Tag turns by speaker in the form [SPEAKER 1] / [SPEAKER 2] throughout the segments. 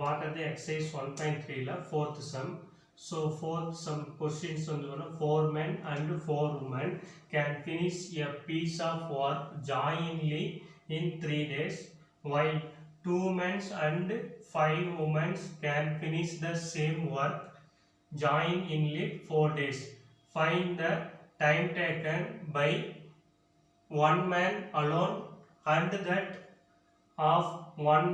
[SPEAKER 1] பார்க்கறது exercise 1.3ல fourth sum. So fourth sum questions வந்து 4 men and 4 women can finish a piece of work jointly in 3 days, while 2 men and 5 women can finish the same work jointly in 4 days. Find the time taken by one man alone and that of one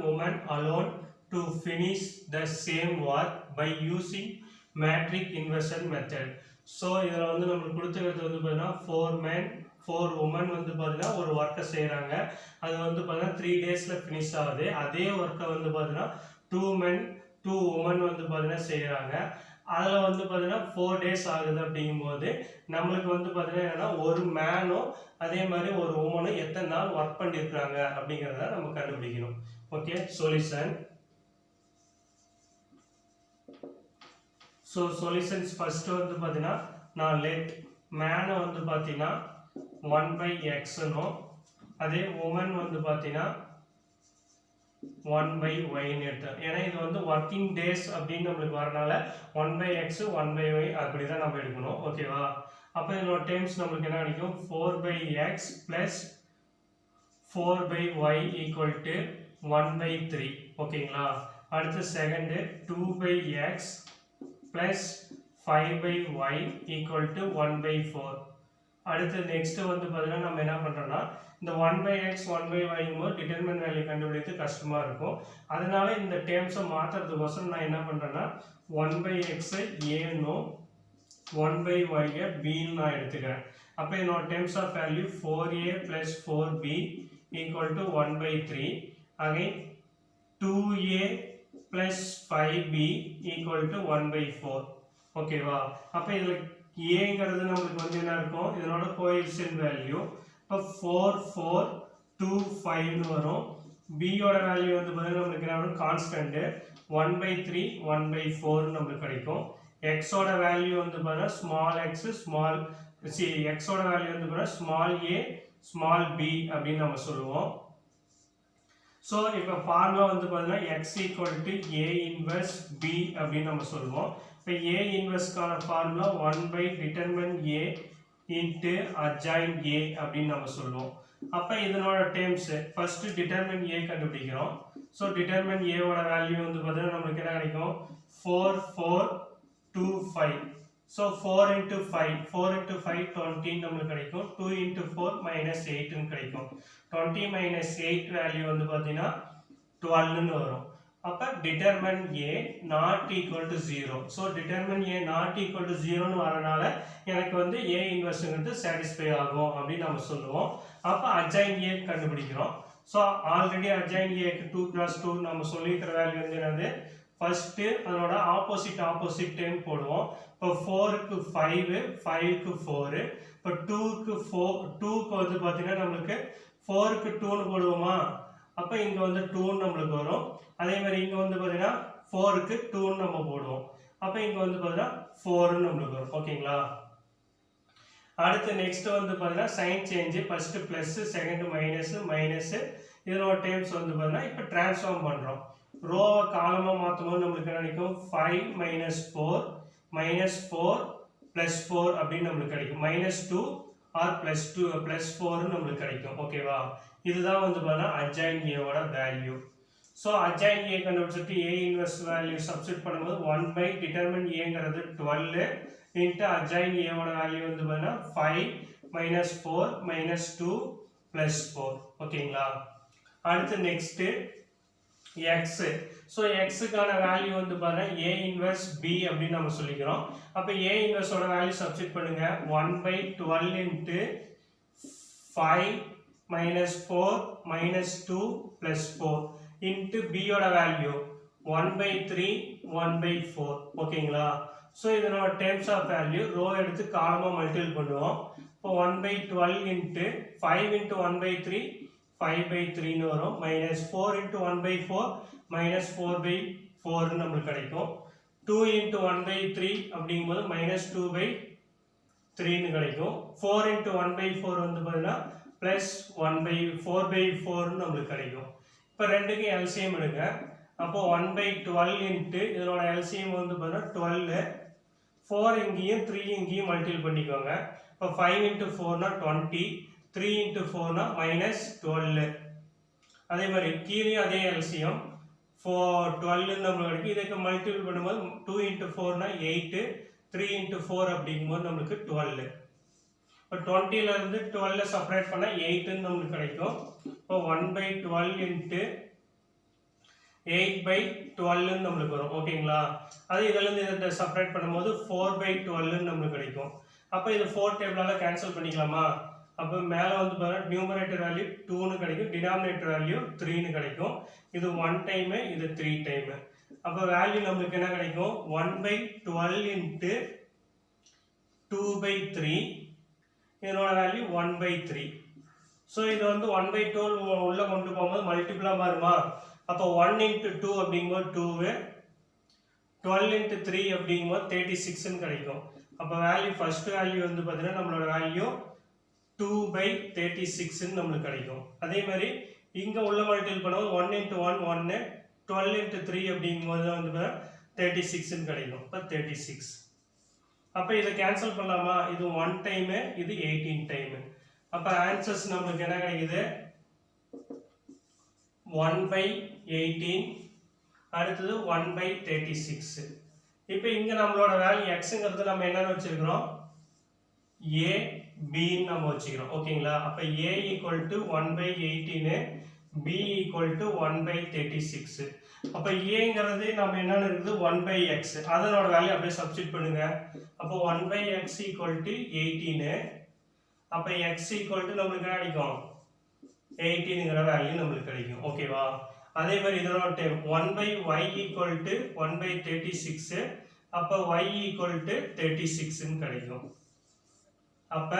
[SPEAKER 1] woman alone to finish the same work by using matrix inversion method. So இதில் வந்து நம்மளுக்கு கொடுத்துக்கிறது வந்து பார்த்தீங்கன்னா 4 men 4 women வந்து பார்த்தீங்கன்னா ஒரு ஒர்க்கை செய்கிறாங்க. அது வந்து பார்த்தீங்கன்னா 3 daysல ஃபினிஷ் ஆகுது. அதே ஒர்க்கை வந்து பார்த்தீங்கன்னா 2 men 2 women வந்து பார்த்தீங்கன்னா செய்கிறாங்க. அதில் வந்து பார்த்தீங்கன்னா 4 days ஆகுது. அப்படிங்கும்போது நம்மளுக்கு வந்து பார்த்தீங்கன்னா என்னன்னா ஒரு மேனும் அதே மாதிரி ஒரு உமனும் எத்தனை நாள் ஒர்க் பண்ணியிருக்கிறாங்க அப்படிங்கிறத நம்ம கண்டுபிடிக்கணும். Okay, solution. So solutions first வந்து பார்த்தீங்கன்னா நான் லெட் மேனை வந்து பார்த்தீங்கன்னா 1/xனும் அதே உமன் வந்து பார்த்தீங்கன்னா 1/yன்னு எடுத்தோம். ஏன்னா இது வந்து ஒர்க்கிங் டேஸ் அப்படின்னு நம்மளுக்கு வரனால 1/x 1/y அப்படி தான் நம்ம எடுக்கணும். ஓகேவா? அப்போ இதோட டேர்ம்ஸ் நம்மளுக்கு என்ன கிடைக்கும்? 4/x plus 4/y equal to 1/3. ஓகேங்களா? அடுத்து second 2/x plus 5/y equal to 1/4. அடுத்து நெக்ஸ்ட் வந்து பார்த்தீங்கன்னா நம்ம என்ன பண்ணுறோம்னா இந்த 1/x 1/y போது டிட்டர்மினன்ட் வேல்யூ கண்டுபிடிக்கிறது கஷ்டமாக இருக்கும். அதனால இந்த டேர்ம்ஸை மாற்றுறதுக்கோசரம் நான் என்ன பண்ணுறேன்னா 1/x ஏன்னும் 1/y பின்னு நான் எடுத்துக்கிறேன். அப்போ என்னோட terms of value 4a plus 4b equal to 1/3. Again 2a plus 5b equal to 1/4. ஓகேவா? அப்போ இதில் ஏங்கிறது நம்மளுக்கு வந்து என்ன இருக்கும்? இதனோட கோஎஃபிஷியன்ட் வேல்யூ இப்போ 4 4 2 5ன்னு வரும். பியோட வேல்யூ வந்து பார்த்தீங்கன்னா நம்மளுக்கு என்ன வரும்? கான்ஸ்டன்ட் 1/3 1/4 நம்மளுக்கு கிடைக்கும். எக்ஸோட வேல்யூ வந்து பார்த்தீங்கன்னா ஸ்மால் எக்ஸ் ஸ்மால் எக்ஸோட வேல்யூ வந்து பார்த்தீங்கன்னா ஸ்மால் ஏ ஸ்மால் பி அப்படின்னு நம்ம சொல்லுவோம். ஸோ இப்போ ஃபார்முலா வந்து பார்த்தீங்கன்னா x equal to A inverse B அப்படின்னு நம்ம சொல்லுவோம். இப்போ ஏ இன்வெர்ஸ்க்கான formula 1/determine A into adjoint A அப்படின்னு நம்ம சொல்லுவோம். அப்போ இதனோட டேர்ம்ஸ் ஃபர்ஸ்ட் டிட்டர்மின் ஏ கண்டுபிடிக்கிறோம். ஸோ டிட்டர்மின் ஏவோட வேல்யூ வந்து பார்த்தீங்கன்னா நம்மளுக்கு என்ன கிடைக்கும்? 4 4 2 5. ஸோ 4 into 5 4 into 5 20 நம்மளுக்கு கிடைக்கும். 2 into 4 -8ன்னு கிடைக்கும். 20 - 8 வேல்யூ வந்து பார்த்தீங்கன்னா 12ன்னு வரும். அப்போ determine A not equal to 0. So determine A not equal to 0ன்னு வரனால எனக்கு வந்து ஏ இன்வெர்ஸுங்கிறது சாட்டிஸ்ஃபை ஆகும் அப்படின்னு நம்ம சொல்லுவோம். அப்போ அட்ஜாயின்ட் ஏ கண்டுபிடிக்கிறோம். ஸோ ஆல்ரெடி அட்ஜாயின்ட் ஏக்கு 2x2 நம்ம சொல்லியிருக்கிற வேல்யூ வந்து என்னது? ஃபர்ஸ்ட்டு அதனோட ஆப்போசிட் டைம் போடுவோம். இப்போ 4க்கு 5 5க்கு 4. இப்போ 2க்கு 2க்கு வந்து பார்த்தீங்கன்னா நம்மளுக்கு 4க்கு 2ன்னு போடுவோமா? அப்போ இங்கே வந்து 2ன்னு நம்மளுக்கு வரும். அதே மாதிரி இங்கே வந்து பார்த்தீங்கன்னா 4க்கு 2ன்னு நம்ம போடுவோம். அப்போ இங்கே வந்து பார்த்தீங்கன்னா 4ன்னு நம்மளுக்கு வரும். ஓகேங்களா? அடுத்து நெக்ஸ்ட் வந்து பார்த்தீங்கன்னா sign change first plus second minus இதனோட டேர்ம்ஸ் வந்து பார்த்தீங்கன்னா இப்போ டிரான்ஸ்ஃபார்ம் பண்ணுறோம். ரோவை காலமாக மாற்றும் போது நம்மளுக்கு என்ன கிடைக்கும்? 5 - 4 -4 +4 அப்படின்னு நம்மளுக்கு கிடைக்கும். -2 ஆர் +2 +4 நம்மளுக்கு கிடைக்கும். ஓகேவா? இதுதான் வந்து பார்த்தீங்கன்னா அட்ஜாயின்ட் ஏவோட வேல்யூ. ஸோ அட்ஜாயின்ட் ஏ கண்டுபிடிச்சிட்டு ஏ இன்வெர்ஸ் வேல்யூ சப்ஸ்டிட் பண்ணும்போது 1/determine ஏங்கிறது 12 இன்ட்டு அட்ஜாயின்ட் ஏவோட வேல்யூ வந்து பார்த்தீங்கன்னா 5 -4 -2 +4. ஓகேங்களா? அடுத்து நெக்ஸ்ட்டு எக்ஸ். ஸோ எக்ஸுக்கான வேல்யூ வந்து பார்த்தீங்கன்னா ஏ இன்வெர்ஸ் பி அப்படின்னு நம்ம சொல்லிக்கிறோம். அப்போ ஏ இன்வெர்ஸோட வேல்யூ சப்ஸ்டிட் பண்ணுங்க. 1/12 இன்ட்டு 5 -4 -2 +4 இன்ட்டு பியோட வேல்யூ 1/3 1/4. ஓகேங்களா? ஸோ இதனோட டேர்ம்ஸ் ஆஃப் வேல்யூ ரோ எடுத்து காலமாக மல்டிபிள் பண்ணுவோம். இப்போ 1/12 இன்ட்டு 5 இன்ட்டு 1/3 5/3ன்னு வரும். -4 into 1/4 -4/4 நம்மளுக்கு கிடைக்கும். 2 into 1/3 அப்படிங்கும்போது -2/3ன்னு கிடைக்கும். 4 into 1/4 வந்து பார்த்தீங்கன்னா +4/4 நம்மளுக்கு கிடைக்கும். இப்போ ரெண்டுக்கு எல்சிஎம் எடுங்க. அப்போ 1/12 இன்ட்டு இதனோட எல்சிஎம் வந்து பார்த்தீங்கன்னா 12, 4 இங்கேயும் 3 இங்கேயும் மல்டிபிள் பண்ணிக்கோங்க. இப்போ 5 இன்ட்டு 4னா 20, 3 இன்ட்டு 4னா -12. அதே மாதிரி கீழேயும் அதே எல்சிஎம் 12 நம்மளுக்கு கிடைக்கும். இதுக்கு மல்டிபிள் பண்ணும்போது 2 இன்ட்டு 4னா 8, 3 இன்ட்டு 4 அப்படிங்கும்போது நம்மளுக்கு 12. இப்போ 20லேருந்து 12 செப்பரேட் பண்ணால் 8ன்னு நம்மளுக்கு கிடைக்கும். இப்போ 1/12 இன்ட்டு 8/12 நம்மளுக்கு வரும். ஓகேங்களா? அது இதிலேருந்து இதை செப்பரேட் பண்ணும்போது 4/12 நம்மளுக்கு கிடைக்கும். அப்போ இது 4 டேபிளால் கேன்சல் பண்ணிக்கலாமா? அப்போ மேலே வந்து பார்த்தீங்கன்னா நியூமரேட்டர் வேல்யூ 2ன்னு கிடைக்கும், டினாமினேட்டர் வேல்யூ 3ன்னு கிடைக்கும். இது 1 டைமு, இது 3 டைமு. அப்போ வேல்யூ நம்மளுக்கு என்ன கிடைக்கும்? 1/12 இன்ட்டு 2/3, இதனோட வேல்யூ 1/3. ஸோ இது வந்து 1/12 உள்ளே கொண்டு போகும்போது மல்டிபிளாக மாறுமா? அப்போ 1 இன்ட்டு 2 அப்படிங்கும்போது 2, 12 இன்ட்டு 3 அப்படிங்கும்போது 36ன்னு கிடைக்கும். அப்போ வேல்யூ ஃபர்ஸ்ட் வேல்யூ வந்து பார்த்தீங்கன்னா நம்மளோட வேல்யூ 2/36ன்னு நம்மளுக்கு கிடைக்கும். அதே மாதிரி இங்கே உள்ள மல்டிபிள் பண்ணும்போது 1 இன்ட்டு 1 1, 12 இன்ட்டு 3 அப்படிங்கும்போது வந்து 36ன்னு கிடைக்கும். இப்போ 36. அப்போ இதை கேன்சல் பண்ணலாமா? இது 1 டைமு, இது 18 டைமு. அப்போ ஆன்சர்ஸ் நம்மளுக்கு என்ன கிடைக்குது? 1/18, அடுத்தது 1/36. இப்போ இங்கே நம்மளோட வேல்யூ எக்ஸுங்கிறது நம்ம என்னன்னு வச்சிருக்கிறோம்? A, B நம்ம வச்சுக்கிறோம். ஓகேங்களா? அப்போ A equal to 1/18, B equal to 1/36. அப்போ ஏங்கிறது நம்ம என்னன்னு இருக்குது? 1/x. அதனோட வேல்யூ அப்படியே சப்ஸ்டிட் பண்ணுங்க. அப்போ 1/x ஈக்குவல் டு 18. அப்போ x ஈக்குவல் டு நம்மளுக்கு என்ன கிடைக்கும்? 18ங்கிற வேல்யூ நம்மளுக்கு கிடைக்கும். ஓகேவா? அதே மாதிரி இதனோட டைம் 1/y ஈக்குவல் டு 1/36. அப்போ y ஈக்குவல் டு 36ன்னு கிடைக்கும். அப்போ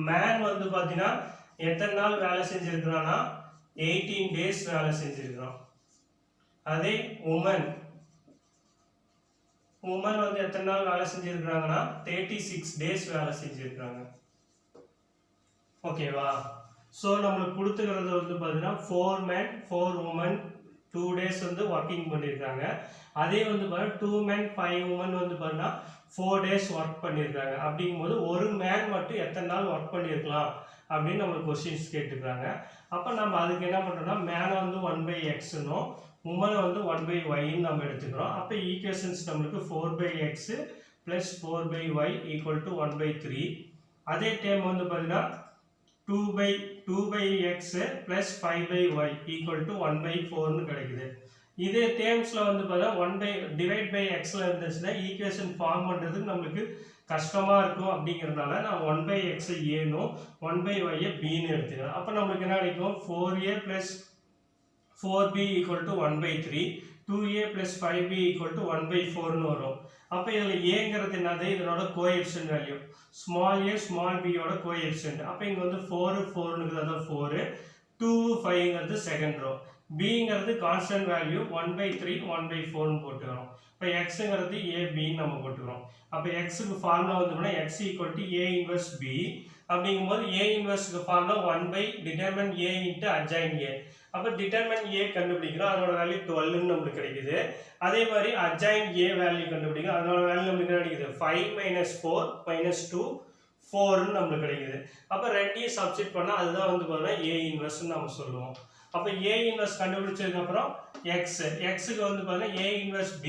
[SPEAKER 1] மேன் வந்து பார்த்தீங்கன்னா எத்தனை நாள் வேலை செஞ்சிருக்கிறான்னா 18 டேஸ் வேலை செஞ்சிருக்கிறான். அதே உமன் வந்து எத்தனை நாள் வேலை செஞ்சிருக்கிறாங்கன்னா 36 டேஸ் வேலை செஞ்சிருக்கிறாங்க. ஓகேவா? ஸோ நம்மளுக்கு கொடுத்துக்கிறது வந்து பார்த்தீங்கன்னா 4 men 4 women 2 டேஸ் வந்து ஒர்க்கிங் பண்ணியிருக்காங்க. அதே வந்து பார்த்தீங்கன்னா 2 men 5 women வந்து பார்த்தீங்கன்னா 4 டேஸ் ஒர்க் பண்ணியிருக்காங்க. அப்படிங்கும்போது ஒரு மேன் மட்டும் எத்தனை நாள் ஒர்க் பண்ணியிருக்கலாம் அப்படின்னு நம்மளுக்கு கொஸ்டின்ஸ் கேட்டுக்கிறாங்க. அப்போ நம்ம அதுக்கு என்ன பண்ணுறோம்னா மேனை வந்து 1/xன்னும் உமனை வந்து 1/yன்னு நம்ம எடுத்துக்கிறோம். அப்போ ஈக்குவேஷன்ஸ் நம்மளுக்கு 4/x + 4/y ஈக்குவல் டு 1/3. அதே டைம் வந்து பார்த்தீங்கன்னா 2/x + 5/y ஈக்குவல் டு 1/4ன்னு கிடைக்குது. இதே டேர்ம்ஸில் வந்து பார்த்தீங்கன்னா டிவைட் பை எக்ஸில் இருந்துச்சுன்னா ஈக்குவேஷன் ஃபார்ம் பண்ணுறதுக்கு நம்மளுக்கு கஷ்டமாக இருக்கும். அப்படிங்கிறதுனால நான் 1/x ஏனும் 1/y பின்னு எடுத்துக்கிறேன். அப்போ நம்மளுக்கு என்ன கிடைக்கும்? 4a + 4b equal to 1/3, 2a + 5b equal to 1/4ன்னு வரும். அப்போ இதில் ஏங்கிறது என்னது? இதனோட coefficient value small a small b யோட கோஎஃபிஷியன்ட். அப்போ இங்கே வந்து 4 அதான் 4, 2 5ங்கிறது செகண்ட் ரோ, bங்கிறது கான்ஸ்டன்ட் வேல்யூ 1/3 1/4ன்னு போட்டுக்கிறோம். இப்போ xங்கிறது a bன்னு நம்ம போட்டுக்கிறோம். அப்போ xக்கு ஃபார்முலா வந்து x equal to a inverse b. அப்படிங்கும்போது a இன்வர்ஸ்க்கு ஃபார்முலா 1 determine a into adjoint a. அப்போ டிட்டர்மின் a கண்டுபிடிக்கிறோம், அதனோட வேல்யூ 12ன்னு நம்மளுக்கு கிடைக்குது. அதே மாதிரி அட்ஜாயின் a வேல்யூ கண்டுபிடிக்கிறோம், அதனோட வேல்யூ நம்மளுக்கு கிடைக்குது 5 - 4 - 2 4ன்னு நம்மளுக்கு கிடைக்குது. அப்போ ரெண்டையும் சப்ஸ்டிட் பண்ணால் அதுதான் வந்து பார்த்தீங்கன்னா a இன்வர்ஸ்ன்னு நம்ம சொல்லுவோம். அப்போ a இன்வர்ஸ் கண்டுபிடிச்சதுக்கப்புறம் எக்ஸுக்கு வந்து பார்த்தீங்கன்னா a inverse b,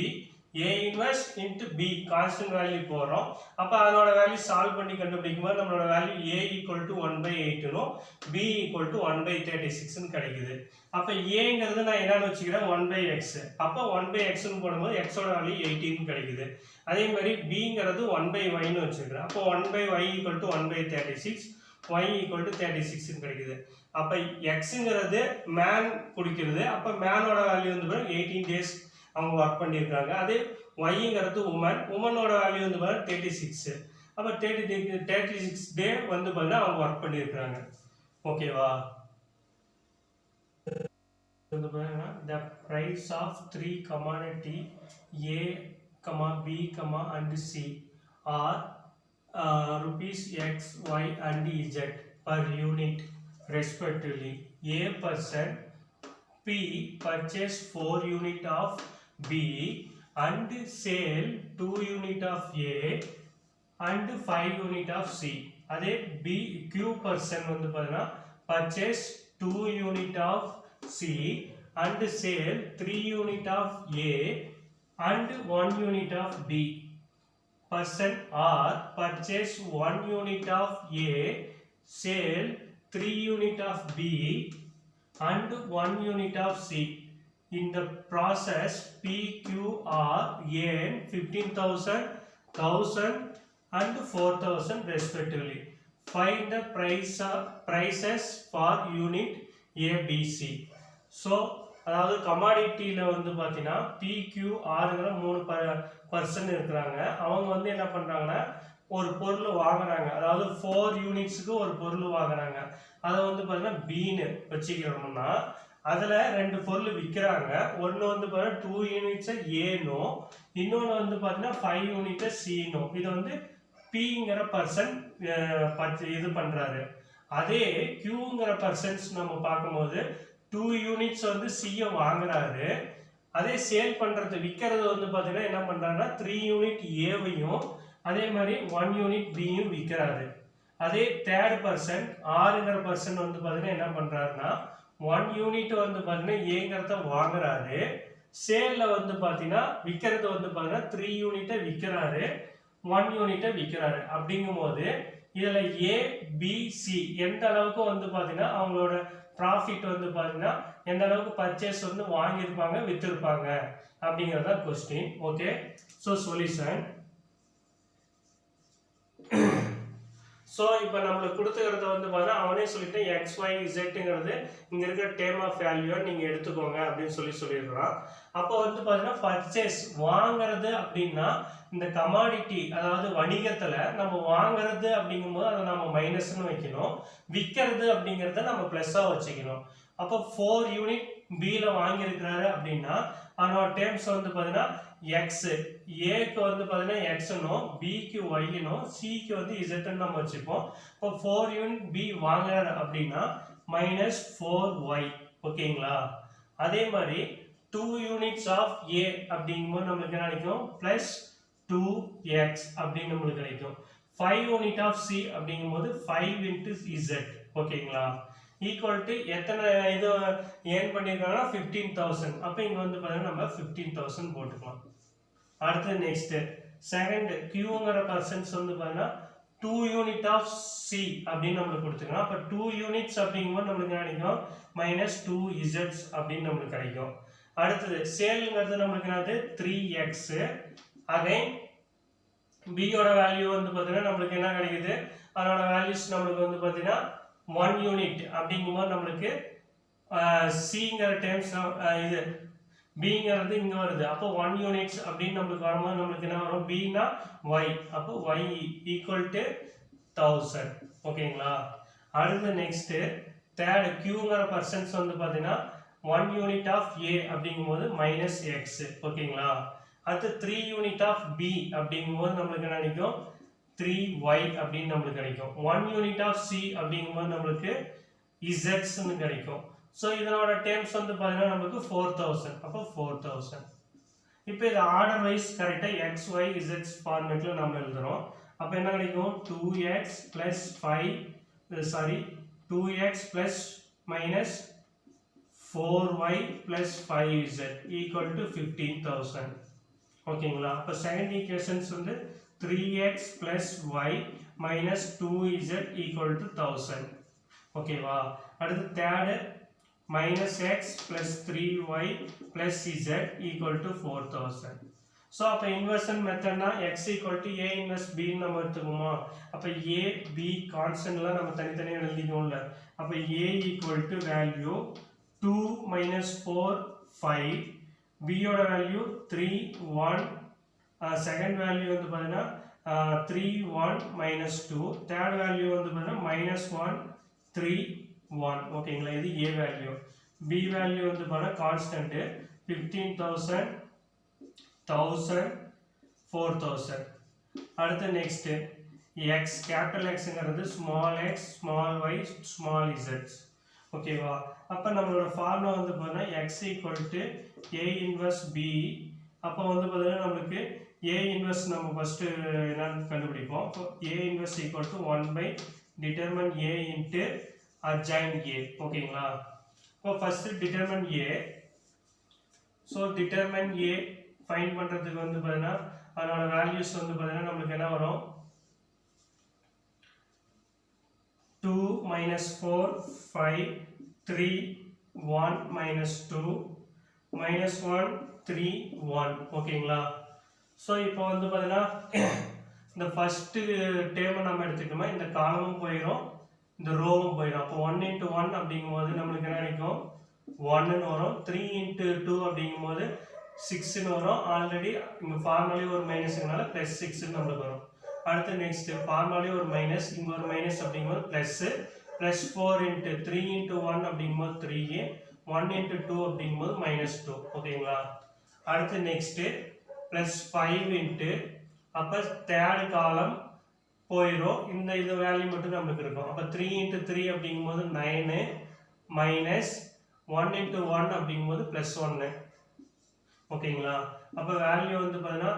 [SPEAKER 1] a inverse into b constant value போடுறோம். அப்போ அதனோட வேல்யூ சால்வ் பண்ணி கண்டுபிடிக்கும் போது நம்மளோட வேல்யூ a ஈக்குவல் டு 1/8னும் b ஈக்குவல் டு 1/36ன்னு கிடைக்குது. அப்போ ஏங்கிறது நான் என்னன்னு வச்சுக்கிறேன்? 1/x. அப்போ 1/xன்னு போடும்போது xோட வேல்யூ 18 கிடைக்குது. அதே மாதிரி bங்கிறது 1/yன்னு வச்சுக்கிறேன். அப்போ 1/y equal to 1/36, y equal to 36ன்னு கிடைக்குது. அப்போ எக்ஸுங்கிறது மேன் குடிக்கிறது. அப்போ மேனோட வேல்யூ வந்து 18 டேஸ் அவங்க ஒர்க் பண்ணியிருக்காங்க. அதே ஒய்ங்கிறது உமனோட வேல்யூ வந்து 36. அப்போ 36 டே வந்து பார்த்தீங்கன்னா அவங்க ஒர்க் பண்ணியிருக்காங்க. ஓகேவா? The price of 3 commodity A, B, and C are rupees X, Y, and Z per unit respectively. A person P purchase 4 unit of B and sale 2 unit of A and 5 unit of C. அதே B Q person வந்து பார்த்தீங்கன்னா purchase 2 unit of C and sale 3 unit of A and 1 unit of B. Person R purchase 1 unit of A, sale 3 unit of B and 1 unit of C. In the process, PQR earn 15,000, 1,000 and 4,000 respectively. Find the prices for unit ABC. So, அதாவது கமாடிட்டியில் வந்து பார்த்தீங்கன்னா PQRங்கிற 3 person இருக்கிறாங்க. அவங்க வந்து என்ன பண்ணுறாங்கன்னா ஒரு பொருள் வாங்குறாங்க, அதாவது 4 யூனிட்ஸுக்கு ஒரு பொருள் வாங்குறாங்க. அதை வந்து பார்த்தீங்கன்னா பீன்னு வச்சுக்கிறோம்னா அதில் 2 பொருள் விற்கிறாங்க. ஒன்று வந்து பார்த்தீங்கன்னா 2 யூனிட்ஸை ஏனும், இன்னொன்று வந்து பார்த்தீங்கன்னா 5 யூனிட்டை சீனும். இதை வந்து பிங்கிற பர்சன் இது பண்ணுறாரு. அதே கியூங்கிற பர்சன்ஸ் நம்ம பார்க்கும்போது 2 யூனிட்ஸ் வந்து சியை வாங்குறாரு. அதே சேல் பண்ணுறது விற்கிறது வந்து பார்த்தீங்கன்னா என்ன பண்ணுறாருன்னா 3 யூனிட் ஏவையும் அதே மாதிரி 1 யூனிட் பியும் விற்கிறாரு. அதே தேர்ட் பர்சன் ஆறுங்கிற பர்சன் வந்து பார்த்தீங்கன்னா என்ன பண்ணுறாருன்னா 1 யூனிட் வந்து பார்த்தீங்கன்னா ஏங்கிறத வாங்குறாரு. சேலில் வந்து பார்த்தீங்கன்னா விற்கிறது வந்து பார்த்தீங்கன்னா 3 யூனிட்டை விற்கிறாரு, 1 யூனிட்டை விற்கிறாரு. அப்படிங்கும்போது இதில் ஏ பி சி எந்த அளவுக்கு வந்து பார்த்தீங்கன்னா அவங்களோட ப்ராஃபிட் வந்து பார்த்தீங்கன்னா எந்த அளவுக்கு பர்ச்சேஸ் வந்து வாங்கியிருப்பாங்க விற்றுருப்பாங்க அப்படிங்கிறத question. Okay, so solution. So இப்போ நம்மளுக்கு கொடுத்துக்கிறத வந்து பார்த்தா அவனே சொல்லிட்டு எக்ஸ் ஒய் இசட்டுங்கிறது இங்கே இருக்கிற டேம் ஆஃப் வேல்யூவை நீங்கள் எடுத்துக்கோங்க அப்படின்னு சொல்லிடுறான். அப்போ வந்து பார்த்தீங்கன்னா பர்ச்சேஸ் வாங்கிறது அப்படின்னா இந்த கமாடிட்டி அதாவது வணிகத்தில் நம்ம வாங்கிறது அப்படிங்கும்போது அதை நம்ம மைனஸ்ன்னு வைக்கணும், விற்கிறது அப்படிங்கிறத நம்ம ப்ளஸ்ஸாக வச்சுக்கணும். அப்போ 4 யூனிட் பியில் வாங்கியிருக்கிறாரு அப்படின்னா அதனோட டேர்ம்ஸ் வந்து பார்த்தீங்கன்னா எக்ஸ், ஏக்கு வந்து பார்த்தீங்கன்னா எக்ஸ்னும் பிக்கு ஒய்னும் சிக்கு வந்து இசட்னு நம்ம வச்சுப்போம். இப்போ 4 யூனிட் பி வாங்குறாரு அப்படின்னா -4y. ஓகேங்களா? அதே மாதிரி 2 யூனிட்ஸ் ஆஃப் ஏ அப்படிங்கும்போது நம்மளுக்கு என்ன கிடைக்கும் +2x அப்படின்னு நம்மளுக்கு கிடைக்கும். 5 யூனிட் ஆஃப் சி அப்படிங்கும்போது 5 into z. ஓகேங்களா? ஈக்குவல் டு எத்தனை இது ஏர்ன் பண்ணியிருக்காங்கன்னா 15,000. அப்போ இங்கே வந்து பார்த்தீங்கன்னா நம்ம 15,000 போட்டுக்கலாம். அடுத்து நெக்ஸ்ட் செகண்ட் கியூங்கிற பர்சன்ஸ் வந்து பார்த்தீங்கன்னா 2 யூனிட் ஆஃப் சி அப்படின்னு நம்மளுக்கு கொடுத்துக்கலாம். அப்போ 2 யூனிட்ஸ் அப்படிங்கும்போது நம்மளுக்கு கிடைக்கும் -2z அப்படின்னு நம்மளுக்கு கிடைக்கும். அடுத்தது சேலுங்கிறது நம்மளுக்கு என்னது 3x. அகைன் பியோட வேல்யூ வந்து பார்த்தீங்கன்னா நம்மளுக்கு என்ன கிடைக்குது, அதோட வேல்யூஸ் நம்மளுக்கு வந்து பார்த்தீங்கன்னா 1 யூனிட் அப்படிங்கும்போது நம்மளுக்கு சிங்கிற டேர்ம்ஸ் இது பிங்கிறது இங்கே வருது. அப்போ 1 யூனிட்ஸ் அப்படின்னு நம்மளுக்கு வரும்போது நம்மளுக்கு என்ன வரும், பின்னா ஒய். அப்போ ஒய் ஈக்குவல் டு 1000. ஓகேங்களா? அடுத்து நெக்ஸ்ட் தேர்ட் கியூங்கிற பர்சன்ஸ் வந்து பார்த்தீங்கன்னா 1 யூனிட் ஆஃப் ஏ அப்படிங்கும்போது -x. ஓகேங்களா? அடுத்து 3 யூனிட் ஆஃப் பி அப்படிங்கும்போது நம்மளுக்கு என்ன கிடைக்கும் 3y அப்படின்னு நம்மளுக்கு கிடைக்கும். 1 யூனிட் ஆஃப் சி அப்படிங்கும்போது நம்மளுக்கு zன்னு கிடைக்கும். ஸோ இதனோட டேர்ம்ஸ் வந்து பார்த்தீங்கன்னா நம்மளுக்கு 4000. அப்போ 4000. இப்போ இது ஆர்டர் வைஸ் கரெக்டாக எக்ஸ் ஒய் இசட் ஃபார்மேட்டில் நம்ம எழுதுகிறோம். அப்போ என்ன கிடைக்கும் 2x + 4y + 5z = 15,000. ஓகேங்களா? அப்போ செகண்ட் ஈக்குவேஷன்ஸ் வந்து 3x + y - 2z = 1000. ஓகேவா? அடுத்து third -x + 3y + z = 4000. So அப்போ இன்வர்ஷன் மெத்தட்னா x = a இன்வெர்ஸ் b நம்ம எடுத்துக்குமா? அப்போ a b கான்ஸ்டன்ட்லாம் நம்ம தனித்தனியாக எழுதிக்கோம்ல. அப்போ a = வேல்யூ 2 - 4 5, b யோட வேல்யூ 3 1, செகண்ட் வேல்யூ வந்து பார்த்தீங்கன்னா 3 1 - 2, தேர்ட் வேல்யூ வந்து பார்த்தீங்கன்னா -1 3 1. ஓகேங்களா? இது a வேல்யூ. b வேல்யூ வந்து பார்த்தீங்கன்னா கான்ஸ்டன்ட் 15,000 1000 4000. அடுத்து நெக்ஸ்ட் x கேபிட்டல் Xங்கிறது small x small y small z. ஓகேவா? அப்போ நம்மளோட ஃபார்முலா வந்து பார்த்தீங்கன்னா x equal to a inverse b. அப்போ வந்து பார்த்தீங்கன்னா நம்மளுக்கு a இன்வர்ஸ் நம்ம ஃபர்ஸ்ட் என்னன்னு கண்டுபிடிப்போம். அப்போ a inverse equal to 1 by determinant a into adjoint a. ஓகேங்களா? இப்போ first determinant a. So determinant a find பண்ணுறதுக்கு வந்து பார்த்தீங்கன்னா அதனோட வேல்யூஸ் வந்து பார்த்தீங்கன்னா நம்மளுக்கு என்ன வரும்? 2 minus 4 5 3 1 minus 2 minus 1 3 1. ஓகேங்களா? ஸோ இப்போ வந்து பார்த்தீங்கன்னா இந்த ஃபர்ஸ்ட் டேர்மை நம்ம எடுத்துக்கிட்டோமா இந்த காலமும் போயிடும் இந்த ரோவும் போயிடும். அப்போ 1 into 1 அப்படிங்கும்போது நம்மளுக்கு என்ன கிடைக்கும்? 1ன்னு வரும். 3 into 2 அப்படிங்கும்போது 6ன்னு வரும். ஆல்ரெடி இங்கே ஃபார்முலாலே ஒரு மைனஸ்னால ப்ளஸ் 6ன்னு நம்மளுக்கு வரும். அடுத்து நெக்ஸ்ட் ஃபார்முலாலே ஒரு மைனஸ், இங்கே ஒரு மைனஸ் அப்படிங்கும்போது ப்ளஸ் 4 into 3 into 1 அப்படிங்கும்போது 3a, 1 into 2 அப்படிங்கும்போது -2. ஓகேங்களா? அடுத்து நெக்ஸ்ட் ப்ளஸ் 5 into அப்போ தேர்ட் காலம் போயிடும். இந்த இது வேல்யூ மட்டும் நம்மளுக்கு இருக்கும். அப்போ 3 into 3 அப்படிங்கும்போது 9 மைனஸ் 1 into 1 அப்படிங்கும்போது ப்ளஸ் 1. ஓகேங்களா? அப்போ வேல்யூ வந்து பார்த்தீங்கன்னா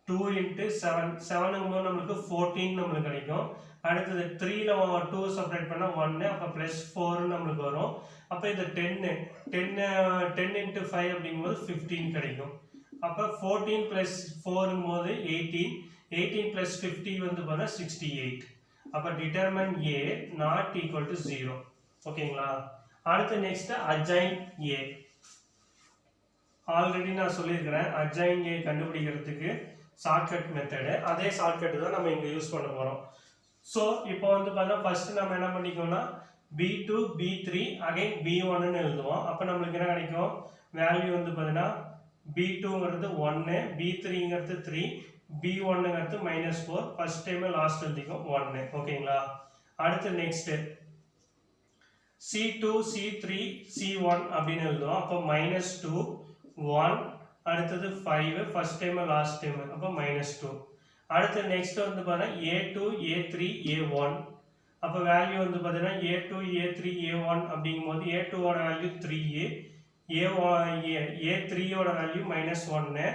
[SPEAKER 1] 2 into 7 7ங்கும்போது நம்மளுக்கு 14 நம்மளுக்கு கிடைக்கும். அடுத்தது 3ல 2 செப்பரேட் பண்ணா 1. அப்போ ப்ளஸ் 4 நம்மளுக்கு வரும். அப்போ இது 10 into 5 அப்படிங்கும்போது 15 கிடைக்கும். அப்போ 14 ப்ளஸ் 4ங்கும்போது 18 ப்ளஸ் 50 வந்து பார்த்தா 68. அப்போ determine a not equal to 0. ஓகேங்களா? அடுத்து நெக்ஸ்ட் அட்ஜாயின் a. ஆல்ரெடி நான் சொல்லியிருக்கிறேன் அட்ஜாயின் a கண்டுபிடிக்கிறதுக்கு ஷார்ட்கட் மெத்தடு. அதே ஷார்ட்கட் தான் நம்ம இங்கே யூஸ் பண்ண போகிறோம். ஸோ இப்போ வந்து பார்த்தா ஃபர்ஸ்ட் நம்ம என்ன பண்ணிக்கோம்னா b2 b3 அகைன் b1ன்னு எழுதுவோம். அப்போ நம்மளுக்கு என்ன கிடைக்கும்? வேல்யூ வந்து பார்த்தீங்கன்னா b2ங்கிறது 1, b3ங்கிறது 3, b1ங்கிறது -4. ஃபர்ஸ்ட் டைம் லாஸ்ட் எழுதிக்கும் 1. ஓகேங்களா? அடுத்து நெக்ஸ்ட் c2 c3 c1 அப்படின்னு எழுதுவோம். அப்போ -2 1 அடுத்தது 5 ஃபர்ஸ்ட் டைம் லாஸ்ட் டைம் அப்போ -2. அடுத்து நெக்ஸ்ட் வந்து பார்த்தீங்கன்னா a2 a3 a1. அப்போ வேல்யூ வந்து பார்த்தீங்கன்னா a2 a3 a1 அப்படிங்கும்போது a2 ஓட வேல்யூ 3a, a3 ஓட வேல்யூ -1,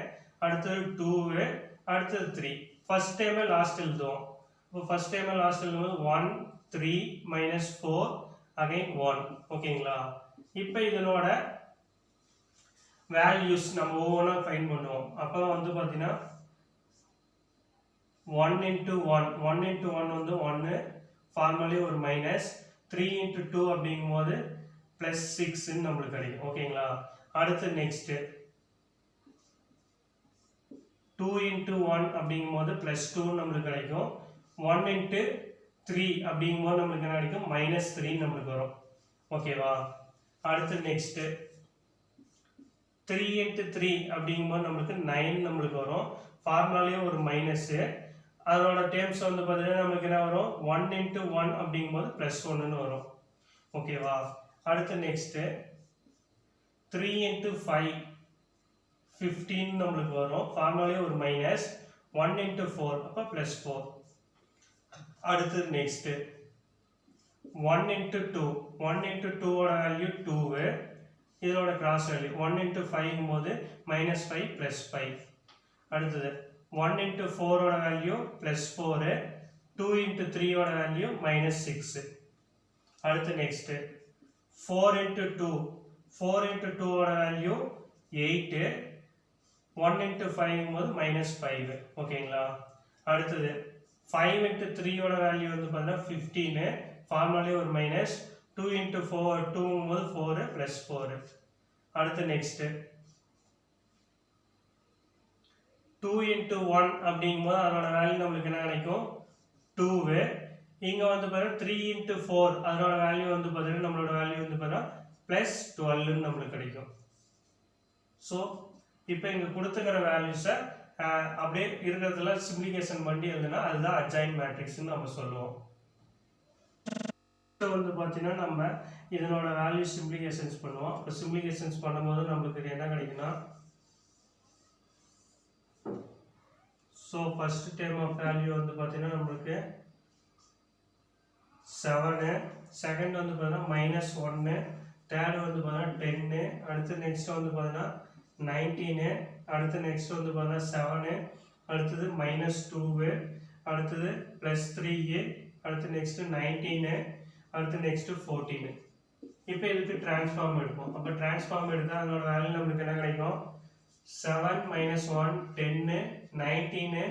[SPEAKER 1] அடுத்தது 2, அடுத்தது 3. ஃபர்ஸ்ட் டைம் லாஸ்ட் எழுதுவோம். இப்போ ஃபர்ஸ்ட் டைம் லாஸ்ட் எழுதும்போது 1 3 -4 அகைன் 1. ஓகேங்களா? இப்போ இதனோட வேல்யூஸ் நம்ம ஒவ்வொன்றா ஃபைண்ட் பண்ணுவோம். அப்போ வந்து பார்த்தீங்கன்னா 1 into 1 வந்து 1 ஃபார்முலாலே ஒரு மைனஸ், 3 into 2 அப்படிங்கும்போது ப்ளஸ் 6ன்னு நம்மளுக்கு கிடைக்கும். ஓகேங்களா? அடுத்து நெக்ஸ்ட் 2 into 1 அப்படிங்கும்போது ப்ளஸ் 2 நம்மளுக்கு கிடைக்கும். 1 into 3 அப்படிங்கும்போது நம்மளுக்கு என்ன கிடைக்கும்? -3 நம்மளுக்கு வரும். ஓகேவா? அடுத்து நெக்ஸ்ட் 3 into 3 அப்படிங்கும்போது நம்மளுக்கு 9 நம்மளுக்கு வரும். ஃபார்முலாலே ஒரு மைனஸ், அதோட டேர்ம்ஸ் வந்து பார்த்தீங்கன்னா நம்மளுக்கு என்ன வரும்? 1 into 1 அப்படிங்கும்போது ப்ளஸ் 1ன்னு வரும். ஓகேவா? அடுத்து நெக்ஸ்ட் 3 into 5 15 நம்மளுக்கு வரும். ஃபார்முலாலே ஒரு மைனஸ், 1 into 4 அப்போ ப்ளஸ் 4. அடுத்து நெக்ஸ்ட் 1 into 2 1 into 2 ஓட வேல்யூ 2, இதோட கிராஸ் வேல்யூ 1 into 5 போது -5 ப்ளஸ் 5. அடுத்தது 1 into 4 ஓட வேல்யூ ப்ளஸ் 4, 2 into 3 ஓட வேல்யூ -6. அடுத்து நெக்ஸ்ட் 4 into 2 ஓட வேல்யூ 8, 1 into 5 போது -5. ஓகேங்களா? அடுத்தது 5 into 3 ஓட வேல்யூ வந்து பார்த்தீங்கன்னா 15, ஃபார்முலாலே ஒரு மைனஸ், 2 into 4 2 போது 4 ப்ளஸ் 4. அடுத்து நெக்ஸ்ட் 2 into 1 அப்படிங்கும்போது அதோட வேல்யூ நம்மளுக்கு என்ன கிடைக்கும்? 2. இங்கே வந்து பார்த்தீங்கன்னா 3 into 4 அதோட வேல்யூ வந்து பார்த்தீங்கன்னா நம்மளோட வேல்யூ வந்து பார்த்தீங்கன்னா ப்ளஸ் 12ன்னு நம்மளுக்கு கிடைக்கும். ஸோ இப்போ இங்கே கொடுத்துக்கிற வேல்யூஸை அப்படியே இருக்கிறதுல சிம்ப்ளிகேஷன் பண்ணி எழுதுனா அதுதான் அட்ஜாயின் மேட்ரிக்ஸ்ன்னு நம்ம சொல்லுவோம். வந்து பார்த்தீங்கன்னா நம்ம இதனோட வேல்யூ சிம்ப்ளிகேஷன்ஸ் பண்ணுவோம். அப்போ சிம்ப்ளிகேஷன்ஸ் பண்ணும்போது நம்மளுக்கு என்ன கிடைக்குன்னா so first term of value வந்து பார்த்தீங்கன்னா நம்மளுக்கு 7, செகண்ட் வந்து பார்த்தீங்கன்னா -1, தேர்ட் வந்து பார்த்தீங்கன்னா 10, அடுத்து நெக்ஸ்ட் வந்து பார்த்தீங்கன்னா 19, அடுத்து நெக்ஸ்ட் வந்து பார்த்தீங்கன்னா 7, அடுத்தது -2, அடுத்தது +3, அடுத்து நெக்ஸ்ட் 19, அடுத்து நெக்ஸ்ட் 14. இப்போ இதுக்கு டிரான்ஸ்ஃபார்ம் எடுப்போம். அப்போ டிரான்ஸ்ஃபார்ம் எடுத்தால் அதோட வேல்யூ நம்மளுக்கு என்ன கிடைக்கும்? 7 - 1 10, 19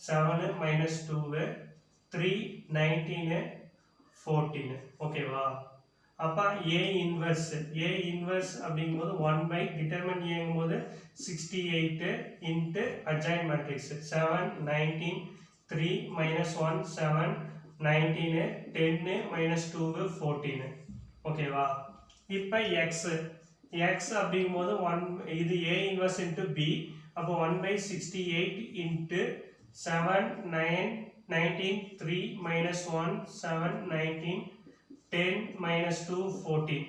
[SPEAKER 1] 7 - 2 3 19 14. ஓகேவா? அப்போ A இன்வர்ஸ் அப்படிங்கும்போது 1 by determine ஏங்கும்போது 68 into adjoint matrix 7 19 3 - 1 7 19 10 - 2 14. ஓகேவா? இப்போ x அப்படிங்கும்போது 1 இது A இன்வர்ஸ் into B. அப்போ 1 by 68 into 7 9 19 3 - 1 7 19 10 - 2 14.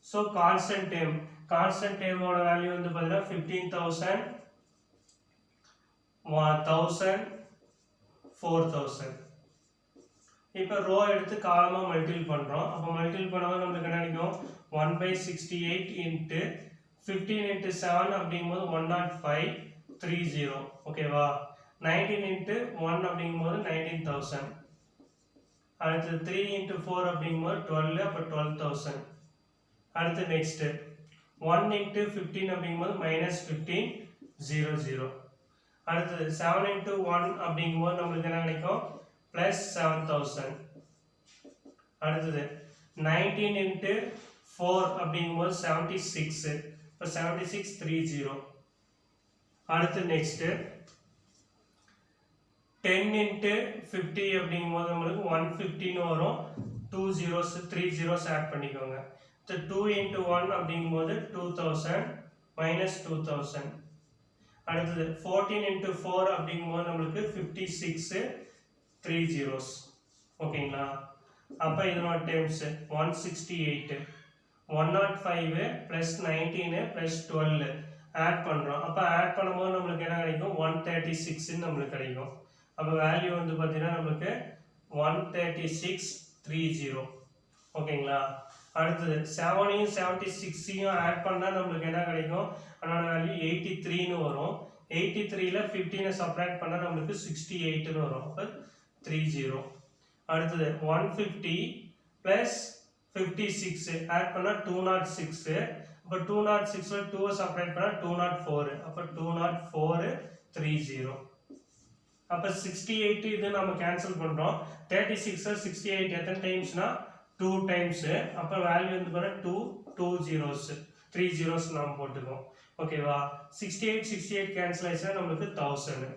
[SPEAKER 1] So constant term ஓட வேல்யூ வந்து பார்த்தீங்கன்னா 15,000 1000 4000. இப்போ ரோ எடுத்து காலமா மல்டிபிள் பண்றோம். அப்போ மல்டிபிள் பண்ணும்போது நமக்கு என்ன கிடைக்கும்? 1 by 68 into 15 into 7 அப்படிங்கும்போது 105 30. ஓகேவா? 19 into 1 அப்படிங்கும்போது 19,000. அடுத்து 3 into 4 அப்படிங்கும்போது 12, அப்போ 12,000. அடுத்து நெக்ஸ்ட் 1 into 15 அப்படிங்கும்போது -15 00. அடுத்து 7 into 1 அப்படிங்கும்போது நம்மளுக்கு என்ன கிடைக்கும்? +7,000. அடுத்தது 19 into 4 அப்படிங்கும்போது 76, இப்போ 76 30. அடுத்து நெக்ஸ்ட் 10 into 50 அப்படிங்கும்போது நம்மளுக்கு 150 வரும். 2 zeros 3 zeros ஆட் பண்ணிக்கோங்க. 2 into 1 அப்படிங்கும்போது 2000 -2000. அடுத்தது 14 into 4 அப்படிங்கும்போது நம்மளுக்கு 56 3 zeros. ஓகேங்களா? அப்போ இதனோட டேர்ம்ஸ் 168 105 +19 +12 ஆட் பண்ணுறோம். அப்போ ஆட் பண்ணும்போது நம்மளுக்கு என்ன கிடைக்கும்? 136 நம்மளுக்கு கிடைக்கும். அப்போ வேல்யூ வந்து பார்த்தீங்கன்னா நம்மளுக்கு 136 30. ஓகேங்களா? அடுத்தது 7ஐயும் 76ஐயும் ஆட் பண்ணால் நம்மளுக்கு என்ன கிடைக்கும்? அதோட வேல்யூ 83 வரும். 83ல 15 சப்ராக்ட் பண்ணால் நம்மளுக்கு 68 வரும். அப்போ 30. அடுத்தது 150 + 56 ஆட் பண்ணால் 206. அப்போ 206ல 2 சப்ராக்ட் பண்ணால் 204. அப்போ 204 30. அப்போ 68 இது நம்ம கேன்சல் பண்ணுறோம். 36 68 எத்தனை டைம்ஸ்னா 2 டைம்ஸ். அப்போ வேல்யூ வந்து பார்த்தா 2 zeros 3 zeros நம்ம போட்டுக்கோம். ஓகேவா? 68 கேன்சல் ஆயிடுச்சுன்னா நம்மளுக்கு 1000.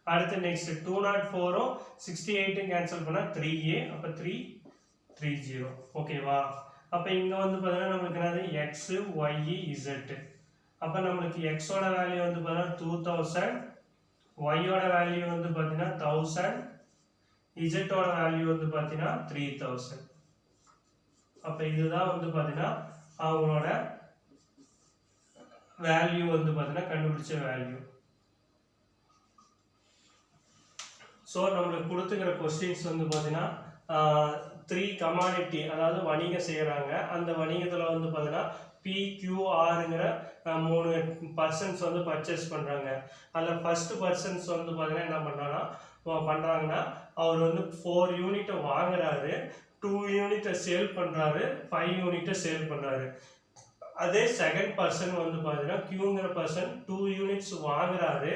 [SPEAKER 1] அடுத்து நெக்ஸ்ட் 204ம் 68 கேன்சல் பண்ணால் 3a. அப்போ 330. ஓகேவா? அப்போ இங்கே வந்து பார்த்தீங்கன்னா நம்மளுக்கு என்னது? x y z. அப்போ நம்மளுக்கு x ஓட வேல்யூ வந்து பார்த்தீங்கன்னா 2000, y ஓட வேல்யூ வந்து பார்த்தீங்கன்னா 1000, z ஓட வேல்யூ வந்து பார்த்தீங்கன்னா 3000. அப்போ இதுதான் வந்து பார்த்தீங்கன்னா அவங்களோட வேல்யூ வந்து பார்த்தீங்கன்னா கண்டுபிடிச்ச வேல்யூ. ஸோ நம்மளுக்கு கொடுத்துக்கிற கொஸ்டின்ஸ் வந்து பார்த்தீங்கன்னா 3 கமாடிட்டி, அதாவது வணிகம் செய்கிறாங்க. அந்த வணிகத்தில் வந்து பார்த்தீங்கன்னா PQRங்கிற 3 பர்சன்ஸ் வந்து பர்ச்சேஸ் பண்ணுறாங்க. அதில் ஃபர்ஸ்ட் பர்சன்ஸ் வந்து பார்த்தீங்கன்னா என்ன பண்ணுறாங்கன்னா அவர் வந்து 4 யூனிட்டை வாங்குறாரு, 2 யூனிட்டை சேல் பண்ணுறாரு, 5 யூனிட்டை சேல் பண்ணுறாரு. அதே செகண்ட் பர்சன் வந்து பார்த்தீங்கன்னா Qங்கிற பர்சன் 2 யூனிட்ஸ் வாங்குறாரு,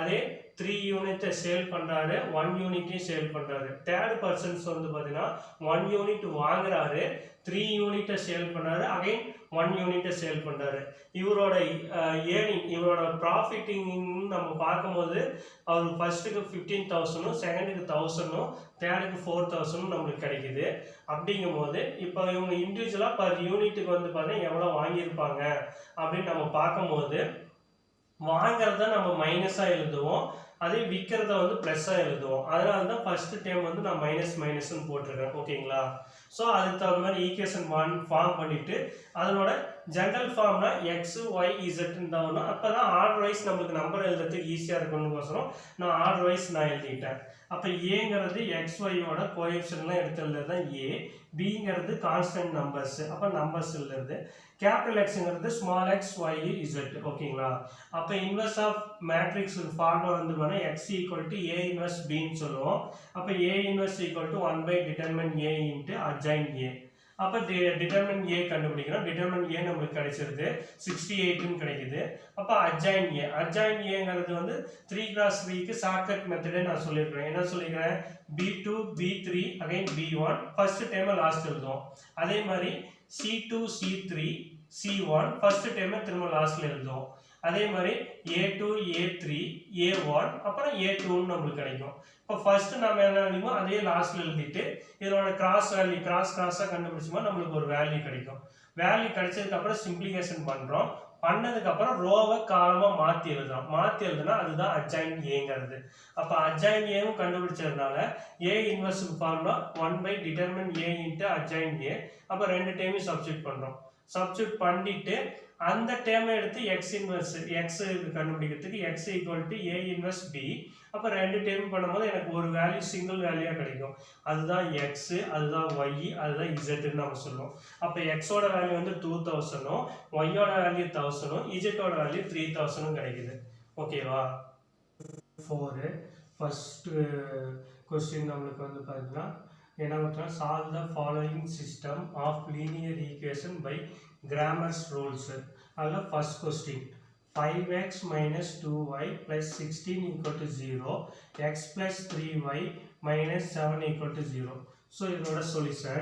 [SPEAKER 1] அதே 3 யூனிட்டை சேல் பண்ணுறாரு, 1 யூனிட்டையும் சேல் பண்ணுறாரு. தேர்ட் பர்சன்ஸ் வந்து பார்த்தீங்கன்னா 1 யூனிட் வாங்குறாரு, 3 யூனிட்டை சேல் பண்ணுறாரு, அகைன் 1 யூனிட்டை சேல் பண்ணுறாரு. இவரோட ஏர்னிங், இவரோட ப்ராஃபிட்டிங் நம்ம பார்க்கும்போது அவர் ஃபர்ஸ்ட்டுக்கு 15,000, செகண்டுக்கு 1000, தேர்டுக்கு 4,000 நம்மளுக்கு கிடைக்குது. அப்படிங்கும்போது இப்போ இவங்க இண்டிவிஜுவலாக பர் யூனிட்டுக்கு வந்து பார்த்தீங்கன்னா எவ்வளோ வாங்கியிருப்பாங்க அப்படின்னு நம்ம பார்க்கும்போது வாங்கிறத நம்ம மைனஸாக எழுதுவோம், அதே விற்கிறத வந்து ப்ளஸ்ஸாக எழுதுவோம். அதனால தான் ஃபர்ஸ்ட் டைம் வந்து நான் மைனஸ்ன்னு போட்டிருக்கேன். ஓகேங்களா? ஸோ அதுக்கு தகுந்த மாதிரி ஈக்குவேஷன் 1 ஃபார்ம் பண்ணிவிட்டு அதனோட ஜெனரல் ஃபார்ம்னா எக்ஸ் ஒய் இசட்னு தான் வரும். அப்போ தான் ஆர்டர் வைஸ் நம்மளுக்கு நம்பர் எழுதுறதுக்கு ஈஸியாக இருக்கணும்னு நான் ஆர்டர் வைஸ் நான் எழுதிட்டேன். அப்போ ஏங்கிறது எக்ஸ் ஒய்யோட கோஎஃபிஷியன்ட்லாம் எடுத்து எழுதுறது தான் ஏ, பிங்கிறது கான்ஸ்டன்ட் நம்பர்ஸ், அப்போ நம்பர்ஸ் எழுதுறது, கேபிட்டல் எக்ஸுங்கிறது ஸ்மால் எக்ஸ் ஒய் இசட். ஓகேங்களா? அப்போ இன்வெர்ஸ் ஆஃப் மேட்ரிக்ஸ் ஃபார்முலா வந்து பார்த்தா x equal to A inverse பின்னு சொல்லுவோம். அப்போ A inverse equal to 1 by determine a into adjoint a. அப்போ டிட்டர்மின் ஏ கண்டுபிடிக்கிறோம். டிட்டர்மின் ஏ நம்மளுக்கு கிடைச்சிருது 68 கிடைக்குது. அப்போ adjoint a, adjoint ஏங்கிறது வந்து 3x3க்கு ஷார்ட்கட் மெத்தடே நான் சொல்லியிருக்கிறேன். என்ன சொல்லிக்கிறேன்? b2 b3 again b1 first time last எழுதுவோம். அதே மாதிரி c2 c3 c1 first time திரும்ப லாஸ்ட்ல எழுதுவோம். அதே மாதிரி a2 a3 a1 அப்புறம் a2 நம்மளுக்கு கிடைக்கும். இப்போ ஃபர்ஸ்ட் நம்ம என்ன எழுதிமோ அதே லாஸ்ட்ல எழுதிட்டு இதோட கிராஸ் வேல்யூ கிராஸா கண்டுபிடிச்சோம்னா நம்மளுக்கு ஒரு வேல்யூ கிடைக்கும். வேல்யூ கிடைச்சதுக்கு அப்புறம் சிம்பிளிஃபிகேஷன் பண்றோம். பண்ணதுக்கு அப்புறம் ரோவை காலமா மாத்தி எழுதுறோம். மாத்தி எழுதுனா அதுதான் adjoint ஏங்கிறது. அப்ப adjoint ஏவும் கண்டுபிடிச்சதுனால a inverse formula 1 by determine a into adjoint a. அப்ப ரெண்டு டைமையும் சப்ஸ்டிட்யூட் பண்றோம். சப்ஸ்டிட்யூட் பண்ணிட்டு அந்த டேர்மை எடுத்து x இன்வெர்ஸ் x கண்டுபிடிக்கிறதுக்கு x equal to a inverse b. அப்ப ரெண்டு டேர்ம் பண்ணும்போது எனக்கு ஒரு வேல்யூ சிங்கிள் வேல்யூயா கிடைக்கும். அதுதான் x, அதுதான் y, அதுதான் z ன்னு நாம சொல்லுவோம். அப்ப x ஓட வேல்யூ வந்து 2000 ம் y ஓட வேல்யூ 1000 ம் z ஓட வேல்யூ 3000 ம் கிடைக்குது. ஓகேவா? 4 ஃபர்ஸ்ட் क्वेश्चन நமக்கு வந்து பாத்தீங்கன்னா என்ன பண்றோம்? solve the following system of linear equation by Cramer's rules. அதுல first question 5x minus 2y plus 16 equal to 0, x plus 3y minus 7 equal to 0. So இதோட solution.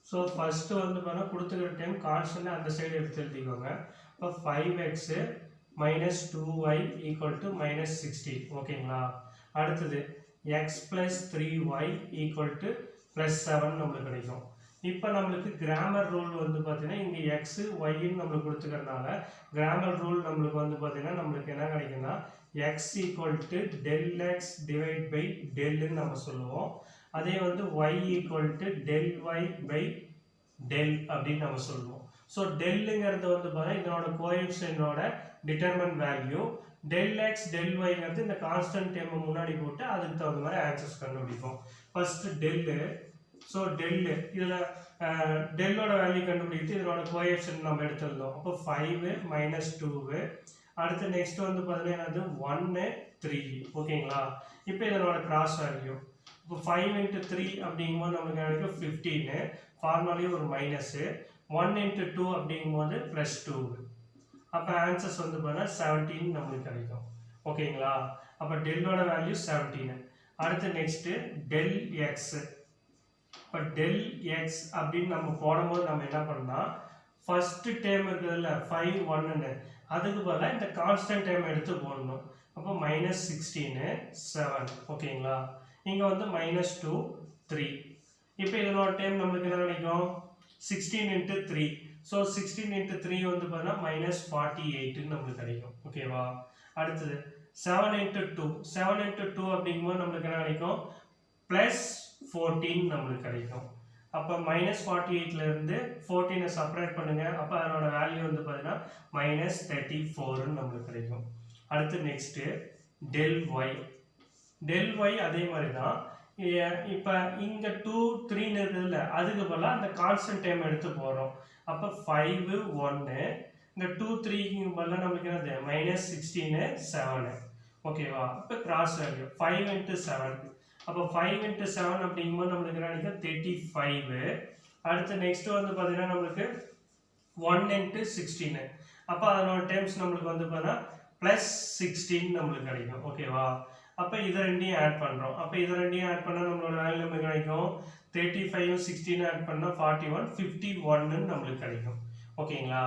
[SPEAKER 1] So first வந்து பாத்தீங்கன்னா கொடுத்துக்கிற டைம் கான்ஸ்டன்ட் அந்த சைடு எடுத்து எழுதிக்கோங்க. இப்போ 5x minus 2y equal to minus 16. ஓகேங்களா? அடுத்தது x plus 3y equal to plus 7 நம்மளுக்கு கிடைக்கும். இப்போ நம்மளுக்கு கிராமர் ரூல் வந்து பார்த்தீங்கன்னா இங்கே x y ன்னு நம்மளுக்கு கொடுத்துக்கிறதுனால கிராமர் ரூல் நம்மளுக்கு வந்து பார்த்தீங்கன்னா நம்மளுக்கு என்ன கிடைக்குன்னா x equal to del x divide by del ன்னு நம்ம சொல்லுவோம். அதே வந்து y equal to del y by del அப்படின்னு நம்ம சொல்லுவோம். ஸோ டெல்லுங்கிறது வந்து பார்த்தீங்கன்னா இதனோட கோஎஃபிஷியன்டோட determine value. del x del yங்கிறது இந்த கான்ஸ்டன்ட் டேர்மை முன்னாடி போட்டு அதுக்கு தகுந்த மாதிரி ஆன்சர்ஸ் கண்டுபிடிப்போம். First tell. ஸோ டெல்லு இதில் டெல்லோட வேல்யூ கண்டுபிடிக்கிட்டு இதனோட கோஎஃபிஷியன்ட் நம்ம எடுத்துருந்தோம். அப்போ 5 minus 2. அடுத்து நெக்ஸ்ட் வந்து பார்த்தீங்கன்னா என்னது 1 3. ஓகேங்களா? இப்போ இதனோட கிராஸ் வேல்யூ இப்போ 5 into 3 அப்படிங்கும்போது நமக்கு கிடைக்கும் 15. ஃபார்முலாலேயும் ஒரு மைனஸ். 1 into 2 அப்படிங்கும்போது ப்ளஸ் 2. அப்போ ஆன்சர்ஸ் வந்து பார்த்தீங்கன்னா 17 நம்மளுக்கு கிடைக்கும். ஓகேங்களா? அப்போ டெல்லோட வேல்யூ 17. அடுத்து நெக்ஸ்ட் டெல் எக்ஸ். இப்போ டெல் எக்ஸ் அப்படின்னு நம்ம போடும்போது நம்ம என்ன பண்ணலாம்? ஃபர்ஸ்ட் டேர்ம் இருக்குதுல்ல 5 1ன்னு அதுக்கு பதிலாக இந்த கான்ஸ்டன்ட் டேர்ம் எடுத்து போடணும். அப்போ மைனஸ் 16 7. ஓகேங்களா? இங்கே வந்து மைனஸ் 2 3. இப்போ இதனோட டைம் நம்மளுக்கு என்ன கிடைக்கும்? 16 into 3. ஸோ 16 into 3 வந்து பார்த்தீங்கன்னா மைனஸ் 48 நம்மளுக்கு கிடைக்கும். ஓகேவா? அடுத்தது 7 into 2. 7 into 2 அப்படிங்கும்போது நம்மளுக்கு என்ன கிடைக்கும்? ப்ளஸ் 14 நம்மளுக்கு கிடைக்கும். அப்போ மைனஸ் 48ல இருந்து 14 செப்பரேட் பண்ணுங்க. அப்போ அதனோட வேல்யூ வந்து பார்த்தீங்கன்னா மைனஸ் 34 நம்மளுக்கு கிடைக்கும். அடுத்து next del y. Del y அதே மாதிரி தான். இப்போ இங்கே 2 3 இருக்குதுல்ல அதுக்கு பதிலாக அந்த கான்ஸ்டன்ட் டைம் எடுத்து போகிறோம். அப்போ 5 1. இந்த 2 3க்கு பதிலாக நம்மளுக்கு என்னது மைனஸ் 16 7. ஓகேவா? இப்போ கிராஸ் வேல்யூ 5 into 7. அப்போ 5 into 7 அப்படிங்கும்போது நம்மளுக்கு என்ன கிடைக்கும்? 35. அடுத்து நெக்ஸ்ட் வந்து பார்த்தீங்கன்னா நம்மளுக்கு 1 into 16. அப்போ அதனோட டைம்ஸ் நம்மளுக்கு வந்து பார்த்தீங்கன்னா ப்ளஸ் 16 நம்மளுக்கு கிடைக்கும். ஓகேவா? அப்போ இதை ரெண்டையும் ஆட் பண்ணுறோம். அப்போ இதை ரெண்டையும் ஆட் பண்ணால் நம்மளோட வேல்யூ நம்மளுக்கு கிடைக்கும் 35 16 ஆட் பண்ணால் 41 51 நம்மளுக்கு கிடைக்கும். ஓகேங்களா?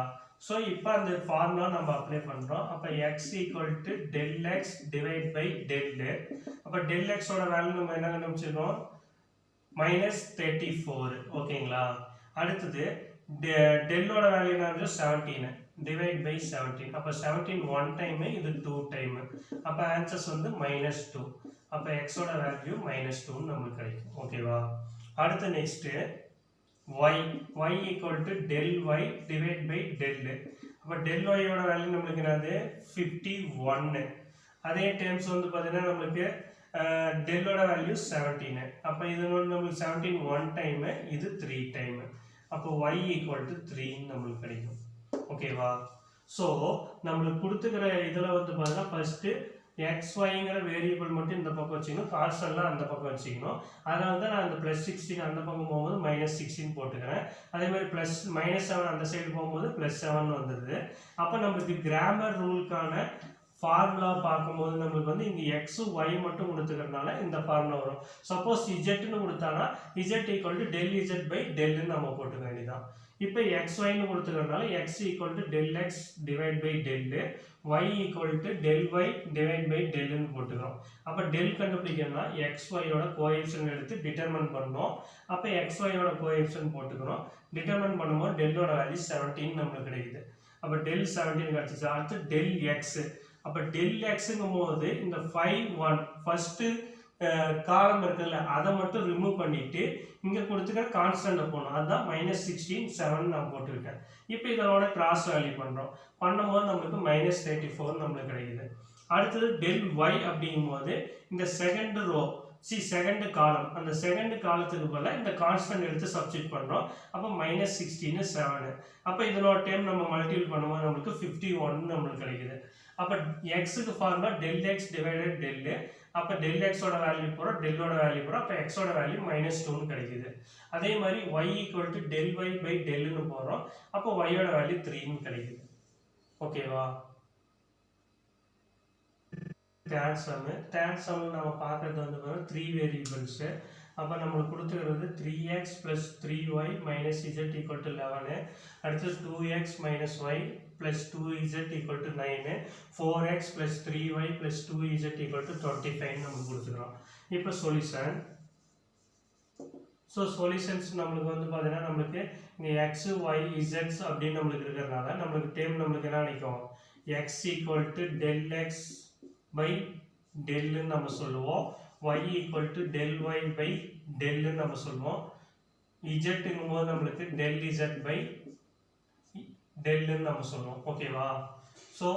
[SPEAKER 1] ஸோ இப்போ அந்த ஃபார்முலா நம்ம அப்ளை பண்ணுறோம். அப்போ x equal to del x divide by del. அப்போ டெல் எக்ஸோட வேல்யூ நம்ம என்ன கண்டுபிடிச்சிருக்கோம்? மைனஸ் 34. ஓகேங்களா? அடுத்தது டெல்லோட வேல்யூ என்ன? 17 டிவைட் பை 17. அப்போ 17 1 டைமு, இது 2 டைமு. அப்போ ஆன்சர்ஸ் வந்து மைனஸ் 2. அப்போ எக்ஸோட வேல்யூ மைனஸ் 2 நம்மளுக்கு கிடைக்கும். ஓகேவா? அடுத்து next y equal to del y divide by del. அப்ப del y ஓட வேல்யூ நமக்கு என்னது 51. அதே டைம்ஸ் வந்து பாத்தீங்கன்னா நமக்கு del ஓட வேல்யூ 17. அப்ப இது நமக்கு 17 1 டைம், இது 3 டைம். அப்ப y equal to 3 நமக்கு கிடைக்கும். ஓகேவா? சோ நமக்கு கொடுத்துக்கிற இதுல வந்து பாத்தீங்கன்னா ஃபர்ஸ்ட் xyங்கிற வேரியபிள் மட்டும் இந்த பக்கம் வச்சுக்கணும், கான்ஸ்டன்ட்லாம் அந்த பக்கம் வச்சுக்கணும். அதனால தான் நான் அந்த +16 அந்த பக்கம் போகும்போது -16 போட்டுக்கிறேன். அதே மாதிரி -7 அந்த சைடு போகும்போது +7 வந்துடுது. அப்போ நம்மளுக்கு கிராமர் ரூலுக்கான ஃபார்முலா பார்க்கும்போது நம்மளுக்கு வந்து இங்கே x y மட்டும் கொடுத்துக்கிறதுனால இந்த ஃபார்முலா வரும். சப்போஸ் z கொடுத்தானா z equal to del z by del நம்ம போட்டுக்க வேண்டியதான். இப்போ xy ன்னு கொடுத்துக்கிறதுனால x equal to del x divide by del, y equal to del y divide by del ன்னு போட்டுக்கிறோம். அப்போ del கண்டுபிடிக்கணும்னா xy யோட கோஎஃபிஷியன்ட் எடுத்து டிட்டர்மைன் பண்ணணும். அப்போ xy யோட கோஎஃபிஷியன்ட் போட்டுக்கிறோம். டிட்டர்மைன் பண்ணும்போது del ஓட வேல்யூ 17 நமக்கு கிடைக்குது. அப்போ del 17 கிடைச்சிச்சு. அடுத்து del x. அப்போ del xங்கும் போது இந்த 5 1 ஃபர்ஸ்ட் காலம் இருக்குல்ல அதை மட்டும் ரிமூவ் பண்ணிட்டு இங்க கொடுத்துக்க கான்ஸ்டன்ட் போடணும். அதுதான் -16 7 நான் போட்டுக்கிட்டேன். இப்போ இதோட கிராஸ் வேல்யூ பண்றோம். பண்ணும்போது நமக்கு -34 நமக்கு கிடைக்குது. அடுத்தது del y அப்படிங்கும்போது இந்த செகண்ட் ரோ செகண்ட் காலம், அந்த செகண்ட் காலத்துக்கு பதிலா இந்த கான்ஸ்டன்ட் எடுத்து சப்ஸ்டிட் பண்றோம். அப்போ -16 7. அப்போ இதனோட டைம் நம்ம மல்டிபிள் பண்ணும்போது நமக்கு 51 நமக்கு கிடைக்குது. அப்போ x க்கு formula del x divided del. அப்போ del x ஓட வேல்யூ போறோம், del ஓட வேல்யூ போறோம். அப்போ x ஓட வேல்யூ -2 ன்னு கிடைக்குது. அதே மாதிரி y equal to del y by del ன்னு போறோம். அப்போ y ஓட வேல்யூ 3 ன்னு கிடைக்குது. ஓகேவா? tan sum நம்ம பார்க்கிறது வந்து 3 வேரியபிள்ஸ். அப்போ நம்மளுக்கு கொடுத்துக்கிறது 3x plus 3y minus z equal to 11. அடுத்து 2x minus y plus 2z equal to 9. 4x plus 3y plus 2z equal to 25 நம்ம கொடுத்துக்கிறோம். இப்போ சொல்யூஷன். ஸோ சொல்யூஷன்ஸ் நம்மளுக்கு வந்து பார்த்தீங்கன்னா நம்மளுக்கு இங்கே x y z அப்படின்னு நம்மளுக்கு இருக்கிறதுனால நம்மளுக்கு டேம் நம்மளுக்கு என்ன நினைக்கும், x equal to del x by del நம்ம சொல்லுவோம், y equal to del y by del நம்ம சொல்லுவோம், z போது நம்மளுக்கு del z by del நம்ம சொல்லுவோம். ஓகேவா? ஸோ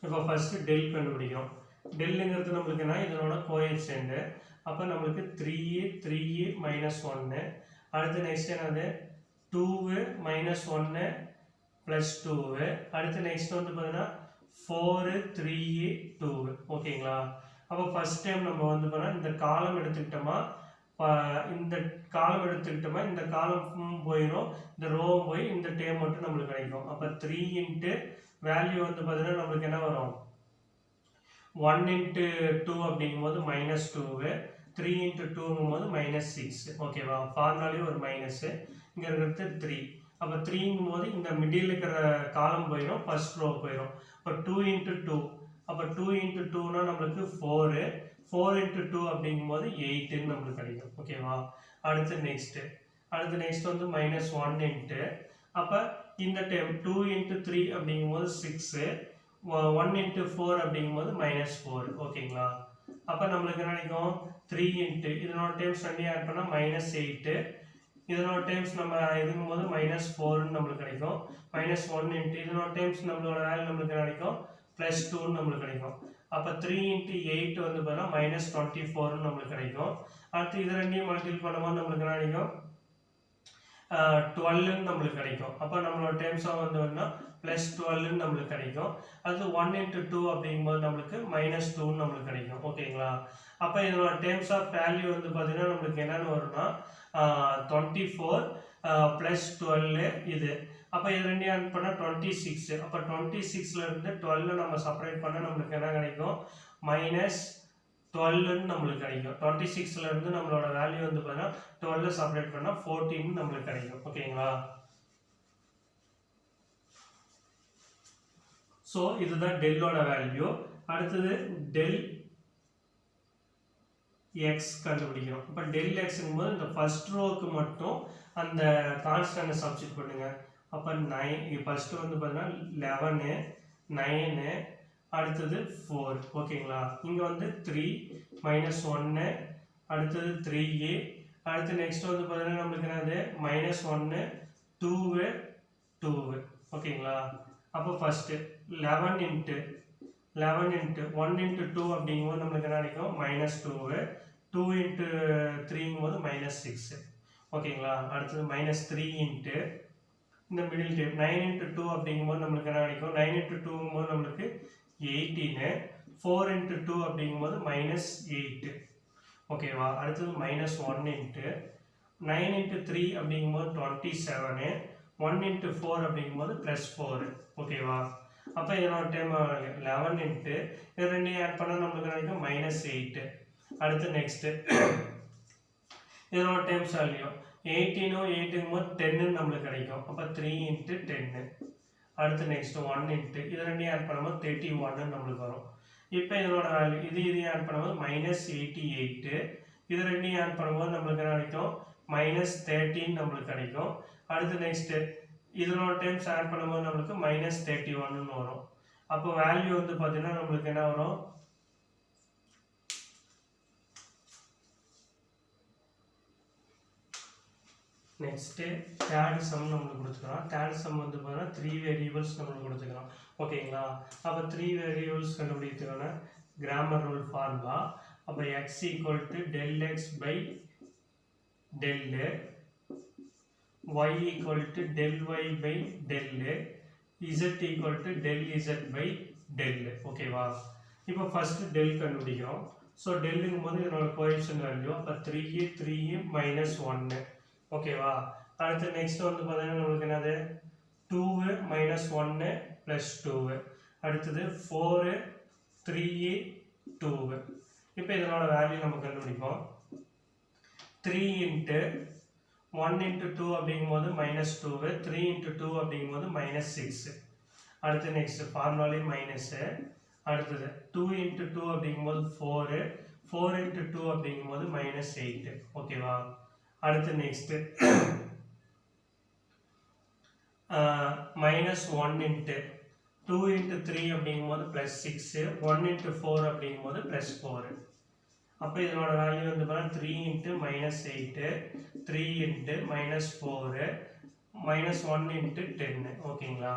[SPEAKER 1] இப்போ ஃபர்ஸ்ட் del கண்டுபிடிக்கிறோம். delங்கிறது நம்மளுக்கு என்ன, இதனோட கோஎஃபிஷியன்ட். அப்போ நம்மளுக்கு 3a 3a -1. அடுத்து நெக்ஸ்ட் என்னது 2 -1 + 2. அடுத்து நெக்ஸ்ட் வந்து பார்த்தீங்கன்னா 4 3a 2. ஓகேங்களா? அப்போ ஃபர்ஸ்ட் டைம் நம்ம வந்து பார்த்தா இந்த காலம் எடுத்துக்கிட்டோமா, இந்த காலம் எடுத்துக்கிட்டோமா, இந்த காலம் போயிடும், இந்த ரோ போய் இந்த டேம் மட்டும் நம்மளுக்கு கிடைக்கும். அப்போ 3 இன்ட்டு வேல்யூ வந்து பார்த்தீங்கன்னா நம்மளுக்கு என்ன வரும், 1 × 2 அப்படிங்கும்போது -2, 3 × 2ங்கும் போது -6. ஓகேவா? ஃபார்முலாலே ஒரு மைனஸ், இங்கே இருக்கிறது 3. அப்போ 3ங்கும் போது இந்த மிடில் இருக்கிற காலம் போயிடும், ஃபர்ஸ்ட் ரோ போயிடும். அப்போ 2 × 2. அப்போ 2 × 2னா நம்மளுக்கு 4, 4 × 2 அப்படிங்கும்போது 8ன்னு நம்மளுக்கு கிடைக்கும். ஓகேவா? அடுத்து நெக்ஸ்ட் வந்து -1 இன்ட்டு, அப்போ இந்த டைம் 2 × 3 அப்படிங்கும்போது 6, 1 × 4 அப்படிங்கும்போது -4. ஓகேங்களா? அப்போ நம்மளுக்கு என்ன கிடைக்கும், 3 இன்ட்டு இதனோட டைம்ஸ் 2 ஆட் பண்ணால் -8, இதனோட டைம்ஸ் நம்ம இதுங்கும்போது -4ன்னு நம்மளுக்கு கிடைக்கும். -1 இன்ட்டு இதனோட டைம்ஸ் நம்மளோட வேல்யூ நம்மளுக்கு கிடைக்கும் +2ன்னு நம்மளுக்கு கிடைக்கும். அப்போ 3 × 8 வந்து பார்த்தீங்கன்னா -24ன்னு நம்மளுக்கு கிடைக்கும். அடுத்து இது ரெண்டையும் மல்டிபிள் பண்ணும்போது நம்மளுக்கு என்ன கிடைக்கும், 12ன்னு நம்மளுக்கு கிடைக்கும். அப்போ நம்மளோட டைம்ஸாக வந்து +12ன்னு நம்மளுக்கு கிடைக்கும். அது 1 × 2 அப்படிங்கும்போது நம்மளுக்கு -2ன்னு நம்மளுக்கு கிடைக்கும். ஓகேங்களா? அப்போ இதோட டைம்ஸ் ஆஃப் வேல்யூ வந்து பார்த்தீங்கன்னா நம்மளுக்கு என்னென்னு வரும்னா 24 + 12 இது. அப்போ இது ரெண்டையும் ஆட் பண்ணால் 26. அப்போ 26லேருந்து 12 நம்ம செப்பரேட் பண்ணால் நம்மளுக்கு என்ன கிடைக்கும், -12ன்னு நம்மளுக்கு கிடைக்கும். 26லேருந்து நம்மளோட வேல்யூ வந்து பார்த்தீங்கன்னா 12 செப்பரேட் பண்ணால் 14 நம்மளுக்கு கிடைக்கும். ஓகேங்களா? ஸோ இதுதான் டெல்லோட வேல்யூ. அடுத்தது del x கண்டுபிடிக்கணும். இப்போ del xங்கும் போது இந்த ஃபர்ஸ்ட் ரோக்கு மட்டும் அந்த கான்ஸ்டன்ட்டை சப்ஸ்டிட் பண்ணுங்க. அப்போ 9 ஃபர்ஸ்ட் வந்து பார்த்தீங்கன்னா 11 9 அடுத்தது 4. ஓகேங்களா? இங்கே வந்து 3 -1 அடுத்தது 3a அடுத்து நெக்ஸ்ட் வந்து பார்த்தீங்கன்னா நம்மளுக்கு என்னது -1 2 2 ஓகேங்களா. அப்போ ஃபர்ஸ்ட் 11 இன்ட்டு 1 இன்ட்டு 2 அப்படிங்கும்போது நம்மளுக்கு என்ன கிடைக்கும் -2 2 இன்ட்டு 3ங்கும்போது -6 ஓகேங்களா. அடுத்தது -3 இன்ட்டு இந்த மிடில் டைப் 9 இன்ட்டு 2 அப்படிங்கும்போது நம்மளுக்கு என்ன கிடைக்கும் 9 இன்ட்டு 2ங்கும்போது நம்மளுக்கு 18 4 இன்ட்டு 2 அப்படிங்கும்போது -8 ஓகேவா. அடுத்தது -1 இன்ட்டு 9 இன்ட்டு 3 அப்படிங்கும்போது 27 1 இன்ட்டு 4 அப்படிங்கும்போது +4 ஓகேவா. அப்போ இதனோட டைம் 11 இன்ட்டு இது ரெண்டையும் ஆட் பண்ணால் நம்மளுக்கு கிடைக்கும் -8. அடுத்து நெக்ஸ்ட்டு இதனோட டைம்ஸ் வேல்யூ 18 8ங்கும்போது 10 நம்மளுக்கு கிடைக்கும். அப்போ 3 இன்ட்டு 10. அடுத்து நெக்ஸ்ட் 1 இன்ட்டு இது ரெண்டையும் ஆட் பண்ணும்போது 31 நம்மளுக்கு வரும். இப்போ இதனோட வேல்யூ இதையும் ஆட் பண்ணும்போது -88 இது ரெண்டையும் ஆட் பண்ணும்போது நம்மளுக்கு என்ன கிடைக்கும் -13 நம்மளுக்கு கிடைக்கும். அடுத்து நெக்ஸ்ட் இதனோட டைம்ஸ் ஆட் பண்ணும்போது நம்மளுக்கு -31 வரும். அப்போ வேல்யூ வந்து பார்த்தீங்கன்னா நம்மளுக்கு என்ன வரும் நெக்ஸ்ட்டு தேர்ட் சம் நம்மளுக்கு கொடுத்துக்கலாம். தேர்ட் சம் வந்து பார்த்தீங்கன்னா 3 வேரியபிள்ஸ் நம்மளுக்கு கொடுத்துக்கலாம் ஓகேங்களா. அப்போ 3 வேரியபிள்ஸ் கண்டுபிடிக்கிறோன்னா கிராமர் ரூல் ஃபார்முலா. அப்போ x = del x by del y = del y by del z = del z by del ஓகேவா. இப்போ ஃபர்ஸ்ட் del கண்டுபிடிக்கிறோம். ஸோ டெல்லுங்கும் போது இதனோட கோஎஃபிஷியன்ட் வேல்யூ அப்போ 3 -1 ஓகேவா. அடுத்து நெக்ஸ்ட் வந்து பார்த்தீங்கன்னா நம்மளுக்கு என்னது 2 -1 + 2 அடுத்தது 4 3 2. இப்போ இதனோட வேல்யூ நம்ம கண்டுபிடிப்போம். 3 இன்ட்டு 1 இன்ட்டு 2 அப்படிங்கும்போது -2 3 இன்ட்டு 2 அப்படிங்கும்போது -6. அடுத்து நெக்ஸ்ட் ஃபார்முலாலே மைனஸு. அடுத்தது 2 இன்ட்டு 2 அப்படிங்கும்போது 4 4 இன்ட்டு 2 அப்படிங்கும்போது -8 ஓகேவா. அடுத்து நெக்ஸ்ட் -1 இன்ட்டு 2 இன்ட்டு 3 அப்படிங்கும்போது +6 1 இன்ட்டு 4 அப்படிங்கும்போது +4. அப்போ இதனோட வேல்யூ வந்து பார்த்தா 3 இன்ட்டு -8 3 இன்ட்டு -4 -1 இன்ட்டு 10 ஓகேங்களா.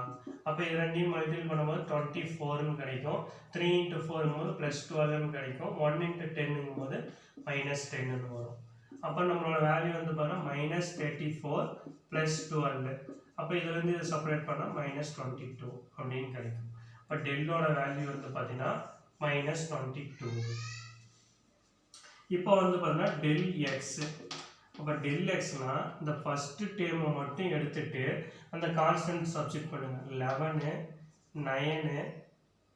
[SPEAKER 1] அப்போ இது ரெண்டையும் மல்டிபிள் பண்ணும்போது 24ன்னு கிடைக்கும். 3 இன்ட்டு 4ங்கும்போது +12ன்னு கிடைக்கும். 1 இன்ட்டு 10ங்கும்போது -10ன்னு வரும். அப்போ நம்மளோட வேல்யூ வந்து பார்த்தா -34 + 12. அப்போ இதுலேருந்து இதை செப்பரேட் பண்ணால் -22 அப்படின்னு கிடைக்கும். இப்போ டெல்லோட வேல்யூ வந்து பார்த்தீங்கன்னா -22. இப்போ வந்து பார்த்தீங்கன்னா del x. அப்போ del xனா இந்த ஃபர்ஸ்ட் டேர்மை மட்டும் எடுத்துட்டு அந்த கான்ஸ்டன்ட் சப்ஸ்டிட் பண்ணுங்க. 11 9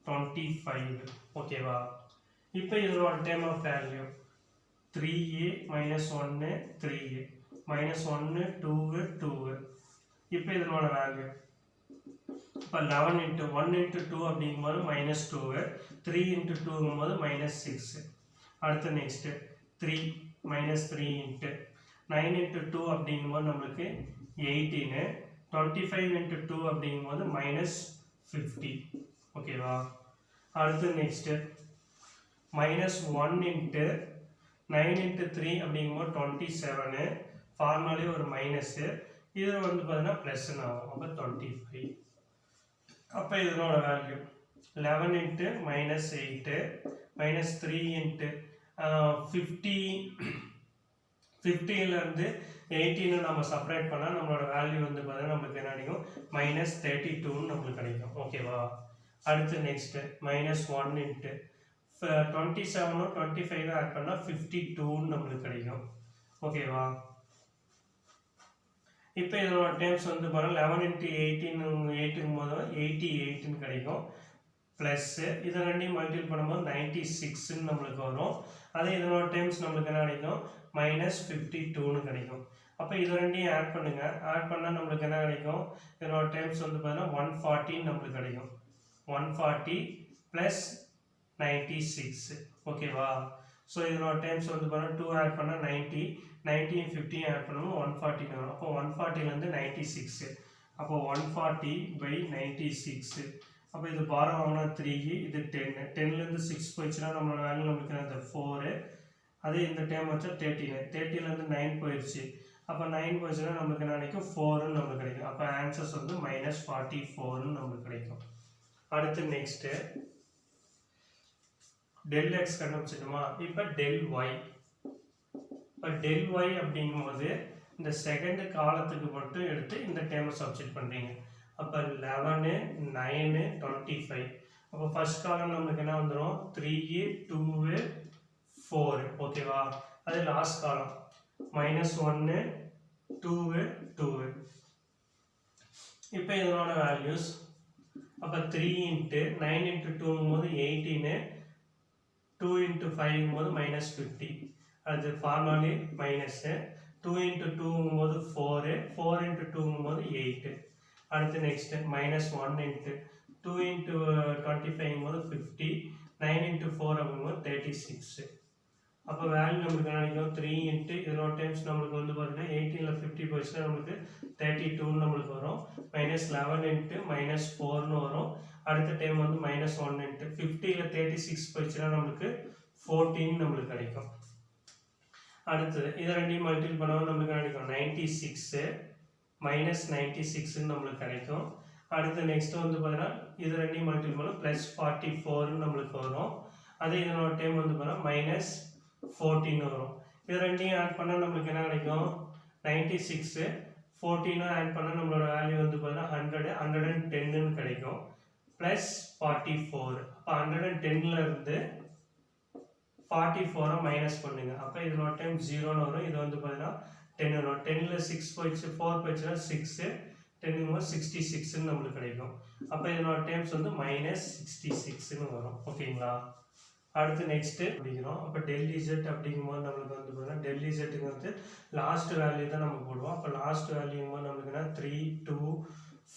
[SPEAKER 1] 25 ஓகேவா. இப்போ இதோட term of value 3a -1 3a -1 2 2. இப்போ இதனோட வேல்யூ இப்போ 11 இன்ட்டு 1 இன்ட்டு 2 அப்படிங்கும்போது -2 3 இன்ட்டு 2ங்கும்போது -6. அடுத்து நெக்ஸ்ட்டு 3 -3 இன்ட்டு 9 இன்ட்டு 2 அப்படிங்கும்போது நம்மளுக்கு 18 25 இன்ட்டு 2 அப்படிங்கும்போது -50 ஓகேவா. அடுத்து நெக்ஸ்ட்டு -1 இன்ட்டு 9 இன்ட்டு 3 அப்படிங்கும்போது 27 ஃபார்முலாலே ஒரு மைனஸு இது வந்து பார்த்தீங்கன்னா ப்ளஸ்ன்னு ஆகும். அப்போ 25. அப்போ இதனோட வேல்யூ 11 இன்ட்டு -8 -3 இன்ட்டு 50லேருந்து 18 நம்ம செப்பரேட் பண்ணால் நம்மளோட வேல்யூ வந்து பார்த்தீங்கன்னா நம்மளுக்கு என்ன கிடைக்கும் -32ன்னு நம்மளுக்கு கிடைக்கும் ஓகேவா. அடுத்து நெக்ஸ்ட்டு -1 இன்ட்டு 27 25 ஆட் பண்ணால் 52ன்னு நம்மளுக்கு கிடைக்கும் ஓகேவா. இப்போ இதனோட டைம்ஸ் வந்து பாருங்கள் 11 இன்ட்டு 8ங்கும் போது 88ன்னு கிடைக்கும். ப்ளஸ்ஸு இதை ரெண்டையும் மல்டிபிள் பண்ணும்போது 96ன்னு நம்மளுக்கு வரும். அதே இதனோட டைம்ஸ் நம்மளுக்கு என்ன கிடைக்கும் -52ன்னு கிடைக்கும். அப்போ இது ரெண்டையும் ஆட் பண்ணுங்கள். ஆட் பண்ணால் நம்மளுக்கு என்ன கிடைக்கும் இதனோட டைம்ஸ் வந்து பார்த்தீங்கன்னா 140ன்னு நம்மளுக்கு கிடைக்கும். 140 + 96 ஓகேவா. ஸோ இதனோட டைம்ஸ் வந்து பார்த்தீங்கன்னா 2 ஆட் பண்ணால் 90 90 50 ஆட் பண்ணும்போது 140 வரும். அப்போ 140லேருந்து 96 அப்போ 140/96. அப்போ இது பாரம் வாங்கினா 3 இது 10 10லேருந்து 6 போயிடுச்சுன்னா நம்மளோட வேல்யூ நம்மளுக்கு அந்த 4. அதே இந்த டைம் வச்சா 13 13லேருந்து 9 போயிடுச்சு. அப்போ 9 போச்சுன்னா நமக்கு என்ன கிடைக்கும் 4ன்னு நமக்கு கிடைக்கும். அப்போ ஆன்சர்ஸ் வந்து -44ன்னு நமக்கு கிடைக்கும். அடுத்து நெக்ஸ்ட்டு del x கண்டுபிடிச்சிட்டோமா. இப்போ del y. இப்போ del y அப்படிங்கும்போது இந்த செகண்ட் காலத்துக்கு மட்டும் எடுத்து இந்த டேர்மை சப்ஸ்டிட் பண்ணுறீங்க. அப்போ 11 9 25. அப்போ ஃபர்ஸ்ட் காலம் நமக்கு என்ன வந்துடும் 3 2 4 ஓகேவா. அது லாஸ்ட் காலம் -1 2 2. இப்போ இதனோட வேல்யூஸ் அப்போ 3 × 9 × 2 போது 18 2 × 5 போது -50. அது ஃபார்முலாலே மைனஸ் 2 × 2 போது 4 4 × 2 போது 8. அடுத்து நெக்ஸ்ட் -1 × 2 × 25 போது 50 9 × 4 அப்படிங்கும்போது 36. அப்போ வேல்யூ நமக்கு நினைக்கும் 3 × இதனோட டைம்ஸ் நம்மளுக்கு வந்து பார்த்தீங்கன்னா 18ல் 50 போச்சுன்னா நம்மளுக்கு 32ன்னு நம்மளுக்கு வரும். -11 × -4ன்னு வரும். அடுத்த டைம் வந்து -1 × 50ல் 36 போச்சுன்னா நம்மளுக்கு 14 நம்மளுக்கு கிடைக்கும். அடுத்தது இதை ரெண்டையும் மல்டிபிள் பண்ணாலும் நம்மளுக்கு கிடைக்கும் 96 -96ன்னு நம்மளுக்கு கிடைக்கும். அடுத்து நெக்ஸ்ட் வந்து பார்த்தீங்கன்னா இது ரெண்டையும் மல்டிபிள் பண்ணால் +44ன்னு நம்மளுக்கு வரும். அதே இதனோட டைம் வந்து பார்த்தீங்கன்னா -14 வரும். இது ரெண்டையும் ஆட் பண்ணால் நம்மளுக்கு என்ன கிடைக்கும் 96 14 ஆட் பண்ணால் நம்மளோட வேல்யூ வந்து பார்த்தீங்கன்னா 110ன்னு கிடைக்கும். +44. அப்போ 110ல் இருந்து 44 மைனஸ் பண்ணுங்க. அப்போ இதனோட டைம் 0ன்னு வரும். இது வந்து பார்த்தீங்கன்னா 10 வரும். 10ல் 6 போயிடுச்சு 4 போயிடுச்சுன்னா 6 10 66ன்னு நம்மளுக்கு கிடைக்கும். அப்போ இதனோட டைம்ஸ் வந்து -66ன்னு வரும். ஓகேங்களா. அடுத்து நெக்ஸ்ட்டு அப்படிங்கிறோம். அப்போ del z அப்படிங்கும்போது நம்மளுக்கு வந்து பார்த்தீங்கன்னா del zக்கு வந்து லாஸ்ட் வேல்யூ தான் நம்ம போடுவோம். அப்போ லாஸ்ட் வேல்யூங்கும்போது நம்மளுக்குன்னா 3 2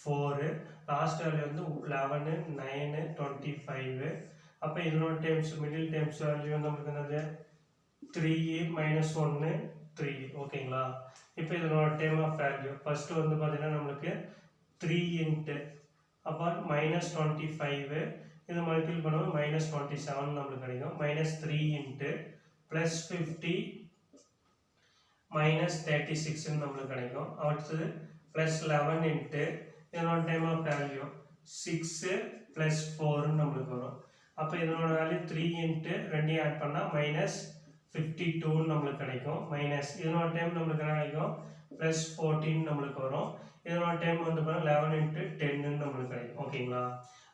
[SPEAKER 1] 4 லாஸ்ட் வேல்யூ வந்து 11 9 25. அப்போ இதனோட டைம்ஸ் மிடில் டைம்ஸ் வேல்யூ வந்து நம்மளுக்கு என்னது 3 -1 3. ஓகேங்களா. இப்போ இதனோட டைம் ஆஃப் வேல்யூ ஃபர்ஸ்ட் வந்து பார்த்தீங்கன்னா நம்மளுக்கு 3 × அப்போ -25 இது மல்டிபிள் பண்ணுவோம் -27 நம்மளுக்கு கிடைக்கும். -3 × +50 -36 நம்மளுக்கு கிடைக்கும். அடுத்தது +11 × இதனோட டைம் ஆஃப் வேல்யூ 6 + 4 நம்மளுக்கு வரும். அப்போ இதனோட வேல்யூ 3 × ரெண்டையும் ஆட் பண்ணால் -52 நம்மளுக்கு கிடைக்கும். இதனோட டைம் நம்மளுக்கு என்ன கிடைக்கும் +14 நம்மளுக்கு வரும். இதனோட டைம் வந்து பார்த்தீங்கன்னா 11 × 10 நம்மளுக்கு கிடைக்கும். ஓகேங்களா.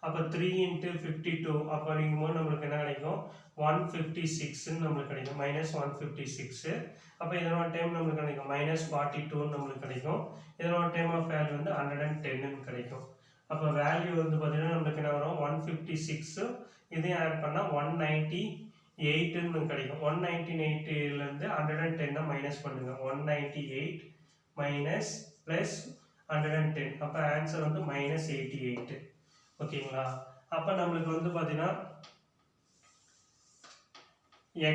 [SPEAKER 1] அப்போ 3 × 52 அப்படிங்கும்போது நம்மளுக்கு என்ன கிடைக்கும் 156 நம்மளுக்கு கிடைக்கும். -156. அப்போ இதனோட டைம் நம்மளுக்கு கிடைக்கும் -42 நம்மளுக்கு கிடைக்கும். இதனோட டைம் ஆஃப் வேல்யூ வந்து 110 கிடைக்கும். அப்போ வேல்யூ வந்து பார்த்தீங்கன்னா நம்மளுக்கு என்ன வரும் 156 இதையும் ஆட் பண்ணால் 198ன்னு கிடைக்கும். 198லேருந்து 110 மைனஸ் பண்ணுங்க. 198 +110. அப்போ ஆன்சர் வந்து -88. ஓகேங்களா. அப்போ நம்மளுக்கு வந்து பார்த்தீங்கன்னா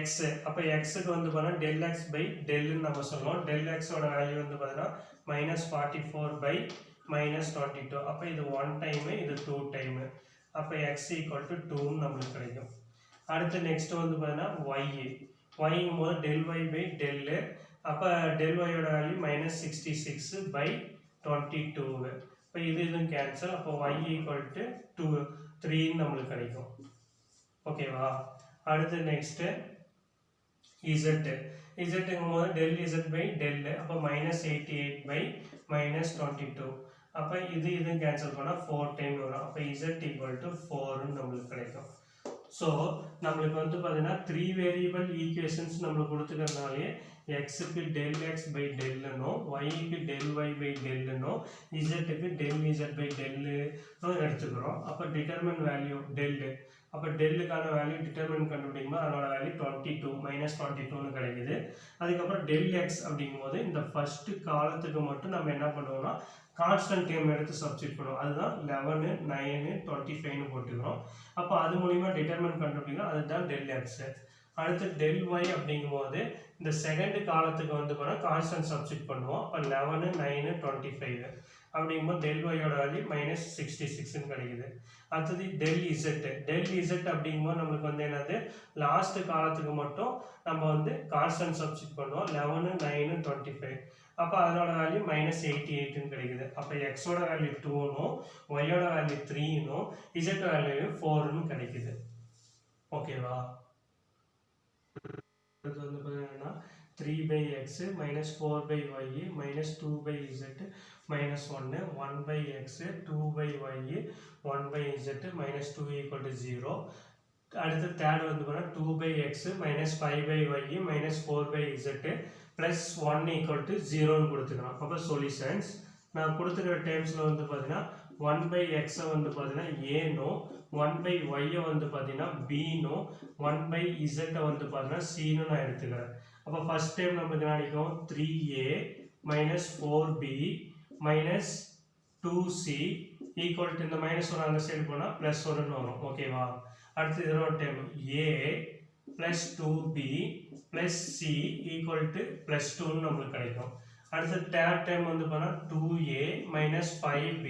[SPEAKER 1] x. அப்போ எக்ஸுக்கு வந்து பார்த்தீங்கன்னா del x by delன்னு நம்ம சொல்லுவோம். del x ஓட வேல்யூ வந்து பார்த்தீங்கன்னா -44 -22. அப்போ இது 1 டைமு இது 2 டைமு. அப்போ x = 2ன்னு நம்மளுக்கு கிடைக்கும். அடுத்து நெக்ஸ்ட் வந்து பார்த்தீங்கன்னா y போது del y by del. அப்போ del y ஓட வேல்யூ -66 /22. இப்போ இதுவும் கேன்சல். அப்போ y = 3ன்னு நம்மளுக்கு கிடைக்கும். ஓகேவா. அடுத்து நெக்ஸ்ட் z போது del z by del. அப்போ -88 -22. அப்போ இதுவும் கேன்சல் பண்ணால் 4 டைம் வரும். அப்போ z = 4ன்னு நம்மளுக்கு கிடைக்கும். ஸோ நம்மளுக்கு வந்து பார்த்தீங்கன்னா 3 வேரியபிள் ஈக்குவேஷன்ஸ் நம்மளுக்கு கொடுத்துக்கிறதுனாலே எக்ஸுக்கு del x by delனும் yக்கு del y by delனும் zக்கு del z by delனும் எடுத்துக்கிறோம். அப்போ டிட்டர்மின் வேல்யூ del. அப்போ டெல்லுக்கான வேல்யூ டிட்டர்மின் கண்டுபிடிக்கும்போது அதனோட வேல்யூ 22 -22ன்னு கிடைக்குது. அதுக்கப்புறம் del x அப்படிங்கும்போது இந்த ஃபர்ஸ்ட் காலத்துக்கு மட்டும் நம்ம என்ன பண்ணுவோம்னா கான்ஸ்டன்ட் டேர்ம் எடுத்து சப்ஸ்டிட் பண்ணுவோம். அதுதான் 11 9 25ன்னு போட்டுக்கிறோம். அப்போ அது மூலிமா டிட்டர்மின் கண்டுபிடிக்கிறோம். அதுதான் del x. அடுத்து del y அப்படிங்கும்போது இந்த செகண்ட் காலத்துக்கு வந்து பார்த்தா கான்ஸ்டன்ட் சப்ஸ்டிட் பண்ணுவோம். அப்போ 11 9 25. அப்படிங்கும்போது del yயோட வேல்யூ மைனஸ் 66ன்னு கிடைக்குது. அடுத்தது del z அப்படிங்கும்போது நம்மளுக்கு வந்து என்னது லாஸ்ட் காலத்துக்கு மட்டும் நம்ம வந்து கான்ஸ்டன்ட் சப்ஸ்டிட் பண்ணுவோம். 11 9 25. அப்போ அதனோட வேல்யூ மைனஸ் 88ன்னு கிடைக்குது. அப்போ எக்ஸோட வேல்யூ 2னும் ஒய்யோட வேல்யூ 3னும் z வேல்யூ 4ன்னு கிடைக்குது. ஓகேவா? அடுத்து வந்து பார்த்தீங்கன்னா 3/x minus 4/y minus 2/z minus 1 1/x 2/y 1/z minus 2 equal to 0. அடுத்து தேர்ட் வந்து பார்த்தீங்கன்னா 2/x minus 5/y minus 4/z plus 1 equal to 0ன்னு கொடுத்துக்கலாம். அப்போ சொல்யூஷன்ஸ் நான் கொடுத்துக்கிற டேர்ம்ஸில் வந்து பார்த்தீங்கன்னா 1/x வந்து பார்த்தீங்கன்னா ஏனோ 1/y வந்து பார்த்தீங்கன்னா பீனோ 1/z வந்து பார்த்தீங்கன்னா சீனோ நான் எடுத்துக்கிறேன். அப்போ ஃபர்ஸ்ட் டைம் நமக்கு என்ன கிடைக்கும் 3a minus 4b minus 2c equal to இந்த மைனஸ் ஒரு அந்த சைடு போனால் ப்ளஸ் ஒன்று வரும். ஓகேவா? அடுத்து இதோட time a plus 2b plus c equal to plus 2ன்னு நம்மளுக்கு கிடைக்கும். அடுத்து தேர்ட் டைம் வந்து பார்த்தா 2a minus 5b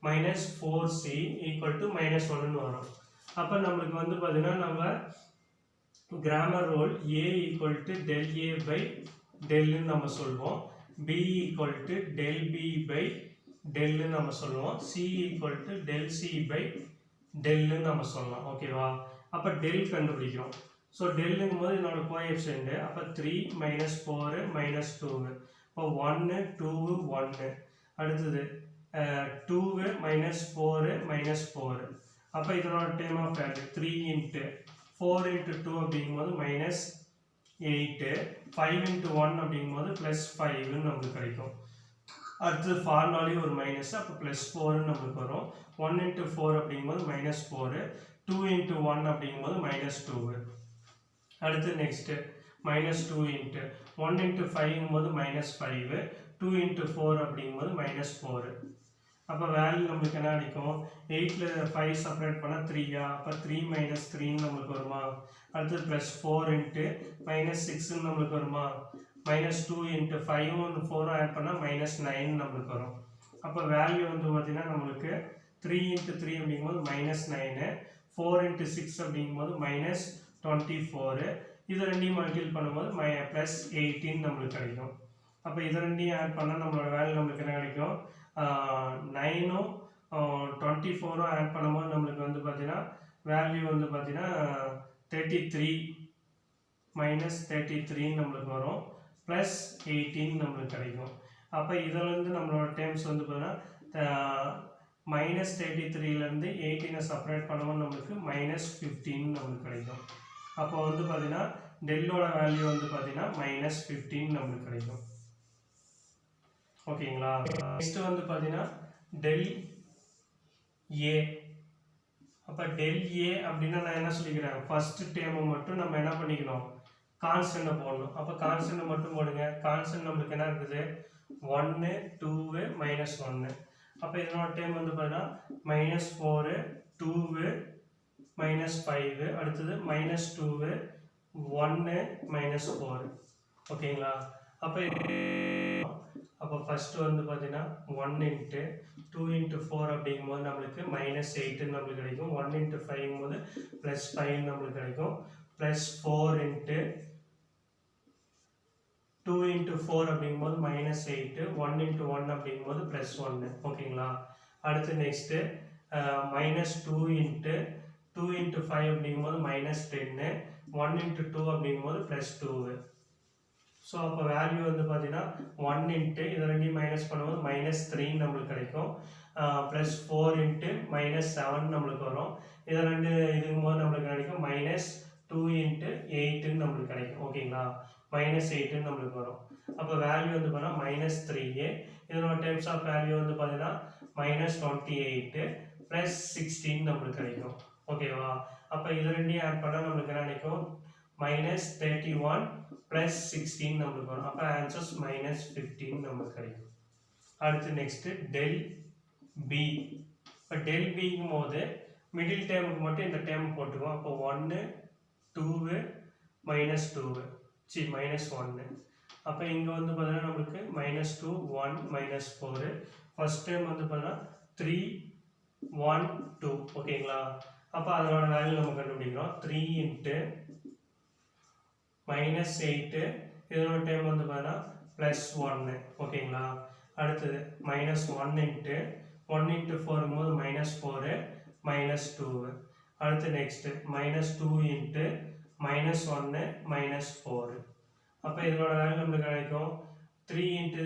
[SPEAKER 1] minus 4c equal to minus 1ன்னு வரும். அப்போ நம்மளுக்கு வந்து பார்த்தீங்கன்னா நம்ம grammar rule a equal to del a by delன்னு நம்ம சொல்லுவோம், b equal to del b by delன்னு நம்ம சொல்லுவோம், c equal to del c by delன்னு நம்ம சொல்லலாம். ஓகேவா? அப்போ del கண்டுபிடிக்கிறோம். ஸோ டெல்லுங்கும் போது என்னோட கோஎஃபிஷியன்ட் அப்போ 3 மைனஸ் 4 மைனஸ் 2 இப்போ 1 2 1 அடுத்தது 2 மைனஸ் 4 மைனஸ் 4 அப்போ இதனோட term of value 3 into 4 into 2 அப்படிங்கும்போது மைனஸ் 8 5 இன்ட்டு 1 அப்படிங்கும்போது ப்ளஸ் 5ன்னு நமக்கு கிடைக்கும். அடுத்தது ஃபார்முலாலேயும் ஒரு மைனஸ் அப்போ ப்ளஸ் 4ன்னு நம்மளுக்கு வரும். 1 இன்ட்டு 4 அப்படிங்கும்போது மைனஸ் 4 2 இன்ட்டு 1 அப்படிங்கும்போது மைனஸ் 2. அடுத்து நெக்ஸ்ட்டு மைனஸ் 2 இன்ட்டு 1 இன்ட்டு 5ங்கும்போது மைனஸ் 5 2 இன்ட்டு 4 அப்படிங்கும்போது மைனஸ் 4. அப்போ வேல்யூ நம்மளுக்கு என்ன கிடைக்கும் 8ல் 5 செப்பரேட் பண்ணால் 3யா அப்போ 3 மைனஸ் 3ன்னு நம்மளுக்கு வருமா. அடுத்து ப்ளஸ் 4 இன்ட்டு மைனஸ் 6ன்னு நம்மளுக்கு வருமா. மைனஸ் 2 இன்ட்டு 5 4 ஆட் பண்ணால் மைனஸ் 9 நம்மளுக்கு வரும். அப்போ வேல்யூ வந்து பார்த்திங்கன்னா நம்மளுக்கு 3 இன்ட்டு 3 அப்படிங்கும்போது மைனஸ் 9 4 இன்ட்டு 6 அப்படிங்கும்போது மைனஸ் 24 இது ரெண்டையும் மல்டிபிள் பண்ணும்போது ப்ளஸ் 18 நம்மளுக்கு கிடைக்கும். அப்போ இது ரெண்டையும் ஆட் பண்ணால் நம்மளோட வேல்யூ நம்மளுக்கு என்ன கிடைக்கும் 9ம் 24ம் ஆட் பண்ணும்போது நம்மளுக்கு வந்து பார்த்தீங்கன்னா வேல்யூ வந்து பார்த்தீங்கன்னா 33 மைனஸ் 33 நம்மளுக்கு வரும் ப்ளஸ் 18 நம்மளுக்கு கிடைக்கும். அப்போ இதிலேருந்து நம்மளோட டேர்ம்ஸ் வந்து பார்த்தீங்கன்னா மைனஸ் 33லேருந்து 18 செப்பரேட் பண்ணும்போது நம்மளுக்கு மைனஸ் 15 நம்மளுக்கு கிடைக்கும். அப்போ வந்து பார்த்தீங்கன்னா டெல்லோட வேல்யூ வந்து பார்த்தீங்கன்னா மைனஸ் 15 நம்மளுக்கு கிடைக்கும். ஓகேங்களா? நெக்ஸ்ட் வந்து பார்த்தீங்கன்னா டெல் ஏ. அப்போ டெல் ஏ அப்படின்னா நான் என்ன சொல்லிக்கிறேன் ஃபர்ஸ்ட் டேர்மை மட்டும் நம்ம என்ன பண்ணிக்கணும் கான்ஸ்டன்ட்டை போடணும். அப்போ கான்ஸ்டன்ட்டை மட்டும் போடுங்க. கான்ஸ்டன்ட் நம்மளுக்கு என்ன இருக்குது 1 2 மைனஸ் 1. அப்போ இதனோட டேர்ம் வந்து பார்த்தீங்கன்னா மைனஸ் 4 2 மைனஸ் 5 அடுத்தது மைனஸ் 2 1 மைனஸ் 4. ஓகேங்களா? அப்போ ஃபர்ஸ்ட் வந்து பார்த்தீங்கன்னா 1 இன்ட்டு 2 இன்ட்டு 4 அப்படிங்கும்போது நம்மளுக்கு மைனஸ் 8 நம்மளுக்கு கிடைக்கும். 1 இன்ட்டு 5 போது ப்ளஸ் 5 நம்மளுக்கு கிடைக்கும். ப்ளஸ் 4 இன்ட்டு 2 இன்ட்டு 4 அப்படிங்கும்போது மைனஸ் 8 1 இன்ட்டு 1 அப்படிங்கும்போது ப்ளஸ் 1. ஓகேங்களா? அடுத்து நெக்ஸ்ட்டு மைனஸ் 2 இன்ட்டு 2 இன்ட்டு 5 அப்படிங்கும்போது மைனஸ் 10 1 இன்ட்டு 2 அப்படிங்கும்போது ப்ளஸ் 2. ஸோ அப்போ வேல்யூ வந்து பார்த்தீங்கன்னா 1 இன்ட்டு இதை ரெண்டையும் மைனஸ் பண்ணும்போது மைனஸ் 3 நம்மளுக்கு கிடைக்கும். ப்ளஸ் 4 இன்ட்டு மைனஸ் 7 நம்மளுக்கு வரும். இதை ரெண்டு இதுக்கும் போது நம்மளுக்கு கிடைக்கும் மைனஸ் 2 இன்ட்டு 8ன்னு நம்மளுக்கு கிடைக்கும். ஓகேங்களா? மைனஸ் 8ன்னு நம்மளுக்கு வரும். அப்போ வேல்யூ வந்து பார்த்தீங்கன்னா மைனஸ் 3 இதனோட டைம்ஸ் ஆஃப் வேல்யூ வந்து பார்த்தீங்கன்னா மைனஸ் 28 ப்ளஸ் 16 நம்மளுக்கு கிடைக்கும். ஓகேவா? அப்போ இது ரெண்டையும் ஆட் பண்ணால் நம்மளுக்கு என்ன கிடைக்கும் மைனஸ் 31 ப்ளஸ் 16 நம்மளுக்கு வரும். அப்போ ஆன்சர்ஸ் மைனஸ் 15 நம்மளுக்கு கிடைக்கும். அடுத்து நெக்ஸ்ட்டு டெல் பி. இப்போ டெல் பிங்கும் போது மிடில் டேர்முக்கு மட்டும் இந்த டேர்ம் போட்டுக்குவோம். அப்போ 1 2 மைனஸ் 2 மைனஸ் 1. அப்போ இங்கே வந்து பார்த்தீங்கன்னா நம்மளுக்கு மைனஸ் 2 1 மைனஸ் 4 ஃபர்ஸ்ட் டைம் வந்து பார்த்தீங்கன்னா 3 1 2 ஓகேங்களா. அப்போ அதனோட வேல்யூ நம்ம கண்டுபிடிக்கிறோம். 3 இன்ட்டு -8 இதனோட டைம் வந்து பார்த்தீங்கன்னா +1 ஓகேங்களா. அடுத்தது -1 இன்ட்டு 1 இன்ட்டு 4 போது -4 -2. அடுத்து நெக்ஸ்ட் -2 இன்ட்டு -1 -4. அப்போ இதனோட வேல்யூ நம்மளுக்கு கிடைக்கும் 3 இன்ட்டு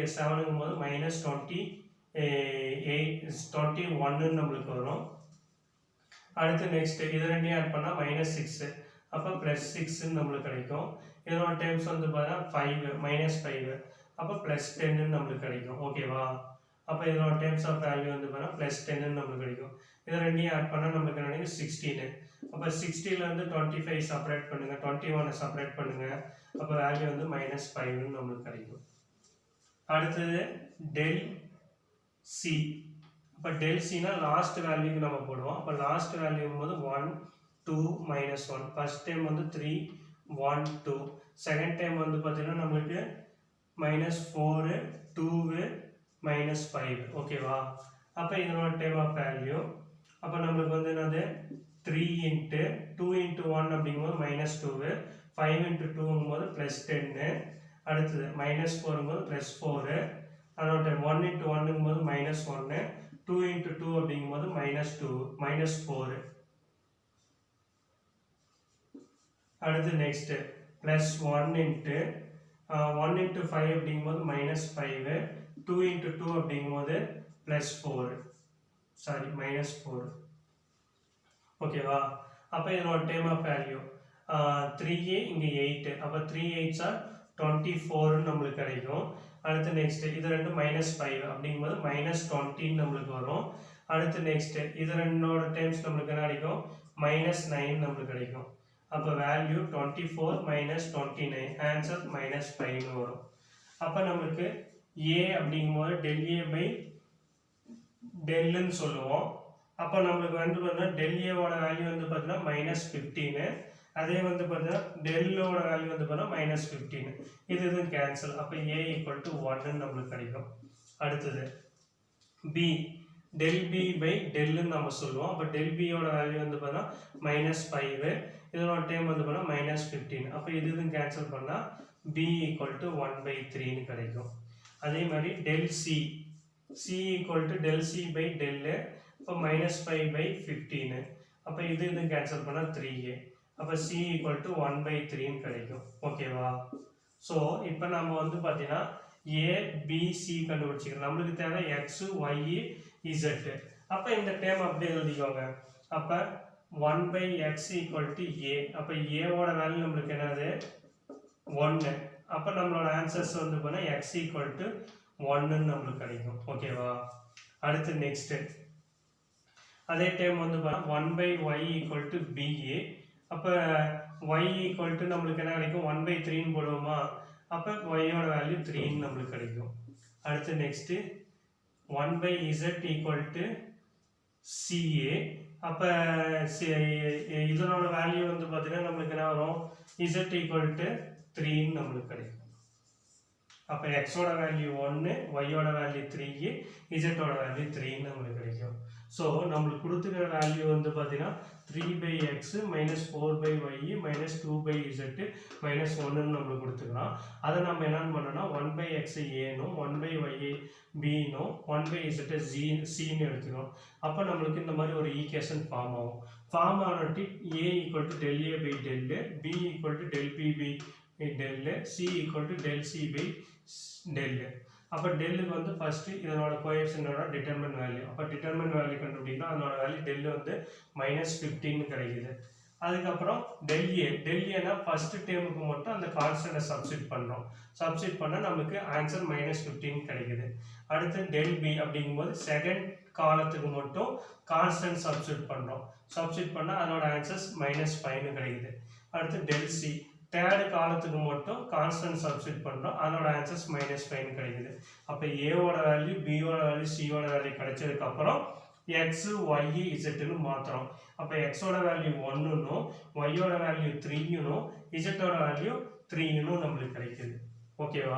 [SPEAKER 1] 7 போது -21 நம்மளுக்கு வரும். அடுத்து நெக்ஸ்ட் இது ரெண்டையும் ஆட் பண்ணால் -6 அப்போ +6 நம்மளுக்கு கிடைக்கும். இதனோட டைம்ஸ் வந்து பார்த்தீங்கன்னா 5 அப்போ +10 நம்மளுக்கு கிடைக்கும் ஓகேவா. அப்போ இதனோட டைம்ஸ் ஆஃப் வேல்யூ வந்து பார்த்தீங்கன்னா +10 நம்மளுக்கு கிடைக்கும். இதை ரெண்டையும் ஆட் பண்ணால் நமக்கு கிடைக்கும் 16. அப்போ 60லேருந்து 25 செப்பரேட் பண்ணுங்கள், 21 செப்பரேட் பண்ணுங்கள். அப்போ வேல்யூ வந்து -5 நம்மளுக்கு கிடைக்கும். அடுத்தது டெல் சி. அப்போ டெல் சினா லாஸ்ட் வேல்யூக்கு நம்ம போடுவோம். அப்போ லாஸ்ட் வேல்யூ போது 1 2 -1. ஃபர்ஸ்ட் டைம் வந்து 3 1 2. செகண்ட் டைம் வந்து பார்த்தீங்கன்னா நம்மளுக்கு -4 2 -5 ஓகேவா. அப்போ இதனோட டைம் ஆஃப் வேல்யூ அப்போ நம்மளுக்கு வந்து என்னது 3 இன்ட்டு 2 இன்ட்டு 1 அப்படிங்கும்போது -2 5 இன்ட்டு 2ங்கும்போது +10. அடுத்தது -4 போது +4 அதோட டைம் 1 இன்ட்டு 1ங்கும்போது -1 2 இன்ட்டு 2 அப்படிங்கும்போது -4. அடுத்து நெக்ஸ்ட் +1 இன்ட்டு 1 இன்ட்டு 5 அப்படிங்கும்போது -5 2 இன்ட்டு 2 அப்படிங்கும்போது +4 சாரி -4 ஓகேவா. அப்போ இதனோட டைம் ஆஃப் வேல்யூ 3 இங்கே 8 அப்போ 3 8s are 24 நம்மளுக்கு கிடைக்கும். அடுத்து நெக்ஸ்ட் இது ரெண்டு -5 அப்படிங்கும்போது -20 நம்மளுக்கு வரும். அடுத்து நெக்ஸ்ட் இது ரெண்டோட டைம்ஸ் நம்மளுக்கு என்ன கிடைக்கும் -9 நம்மளுக்கு கிடைக்கும். அப்போ வேல்யூ 24 -29 ஆன்சர் -5 வரும். அப்போ நம்மளுக்கு a அப்படிங்கும்போது del a by டெல்லுன்னு சொல்லுவோம். அப்போ நம்மளுக்கு வந்து பார்த்தீங்கன்னா del a ஓட வேல்யூ வந்து பார்த்தீங்கன்னா -15. அதே வந்து பார்த்தீங்கன்னா டெல்லோட வேல்யூ வந்து பார்த்தீங்கன்னா -15. இது கேன்சல். அப்போ a = 1 நம்மளுக்கு கிடைக்கும். அடுத்தது b del b by டெல்லுன்னு நம்ம சொல்லுவோம். அப்போ del b ஓட வேல்யூ வந்து பார்த்தீங்கன்னா -5 இதனோட டைம் வந்து பார்த்தீங்கன்னா -15. அப்போ இது கேன்சல் பண்ணால் b = 1/3 கிடைக்கும். அதே மாதிரி del c del c by del அப்போ -5/15. அப்போ இது கேன்சல் பண்ணால் 3a. அப்போ c = 1/3 கிடைக்கும் ஓகேவா. ஸோ இப்போ நம்ம வந்து பார்த்தீங்கன்னா a b c கண்டுபிடிச்சிக்கிறோம். நம்மளுக்கு தேவை x y z. அப்போ இந்த டேம் அப்படியே எழுதிக்கோங்க. அப்போ 1/x = a. அப்போ a ஓட வேல்யூ நம்மளுக்கு என்னது 1. அப்போ நம்மளோட ஆன்சர்ஸ் வந்து பார்த்தீங்கன்னா x = 1 நம்மளுக்கு கிடைக்கும் ஓகேவா. அடுத்து நெக்ஸ்ட் அதே டைம் வந்து 1/y = ba. அப்போ y = நம்மளுக்கு என்ன கிடைக்கும் 1/3 போடுவோமா. அப்போ y ஓட வேல்யூ 3 நம்மளுக்கு கிடைக்கும். அடுத்து நெக்ஸ்ட் 1/z = ca. அப்போ இதனோட வேல்யூ வந்து பார்த்தீங்கன்னா நம்மளுக்கு என்ன வரும் z = 3 நம்மளுக்கு கிடைக்கும். அப்போ x ஓட வேல்யூ 1 y ஓட வேல்யூ 3 z ஓட வேல்யூ 3 நம்மளுக்கு கிடைக்கும். ஸோ நம்மளுக்கு கொடுத்துக்கிற வேல்யூ வந்து பார்த்தீங்கன்னா 3/x -4/y -2/z -1 நம்மளுக்கு கொடுத்துக்கலாம். அதை நம்ம என்னன்னு பண்ணோம்னா 1/x ஏனும் 1/y bனும் 1/z cன்னு எடுத்துக்கணும். அப்போ நம்மளுக்கு இந்த மாதிரி ஒரு ஈக்குவேஷன் ஃபார்ம் ஆகும். ஃபார்ம் ஆனட்டு a = del a by del b = del b by del c = del c by del. அப்போ டெல்லுக்கு வந்து ஃபர்ஸ்ட் இதனோட கோஎஃபிஷியன்ட்டோட டிட்டர்மினன்ட் வேல்யூ. அப்போ டிட்டர்மினன்ட் வேல்யூ கண்டுபிடிக்கணும். அதனோட வேல்யூ டெல் வந்து -15 கிடைக்குது. அதுக்கப்புறம் del a ஃபர்ஸ்ட் டேர்முக்கு மட்டும் அந்த கான்ஸ்டன்ட்டை சப்ஸ்டிட் பண்ணுறோம். சப்ஸ்டிட் பண்ணால் நமக்கு ஆன்சர் -15 கிடைக்குது. அடுத்து del b அப்படிங்கும்போது செகண்ட் காலத்துக்கு மட்டும் கான்ஸ்டன்ட் சப்ஸ்டிட் பண்ணுறோம். சப்ஸ்டிட் பண்ணால் அதனோட ஆன்சர்ஸ் -5 கிடைக்குது. அடுத்து del c தேர்ட் காலத்துக்கு மட்டும் கான்ஸ்டன்ட் சப்ஸ்டிட் பண்ணுறோம். அதனோட ஆன்சர்ஸ் -5 கிடைக்குது. அப்போ a ஓட வேல்யூ b ஓட வேல்யூ c ஓட வேல்யூ கிடைச்சதுக்கப்புறம் x y zன்னு மாற்றுறோம். அப்போ x ஓட வேல்யூ 1னும் y ஓட வேல்யூ 3னும் z ஓட வேல்யூ 3னும் நம்மளுக்கு கிடைக்குது ஓகேவா.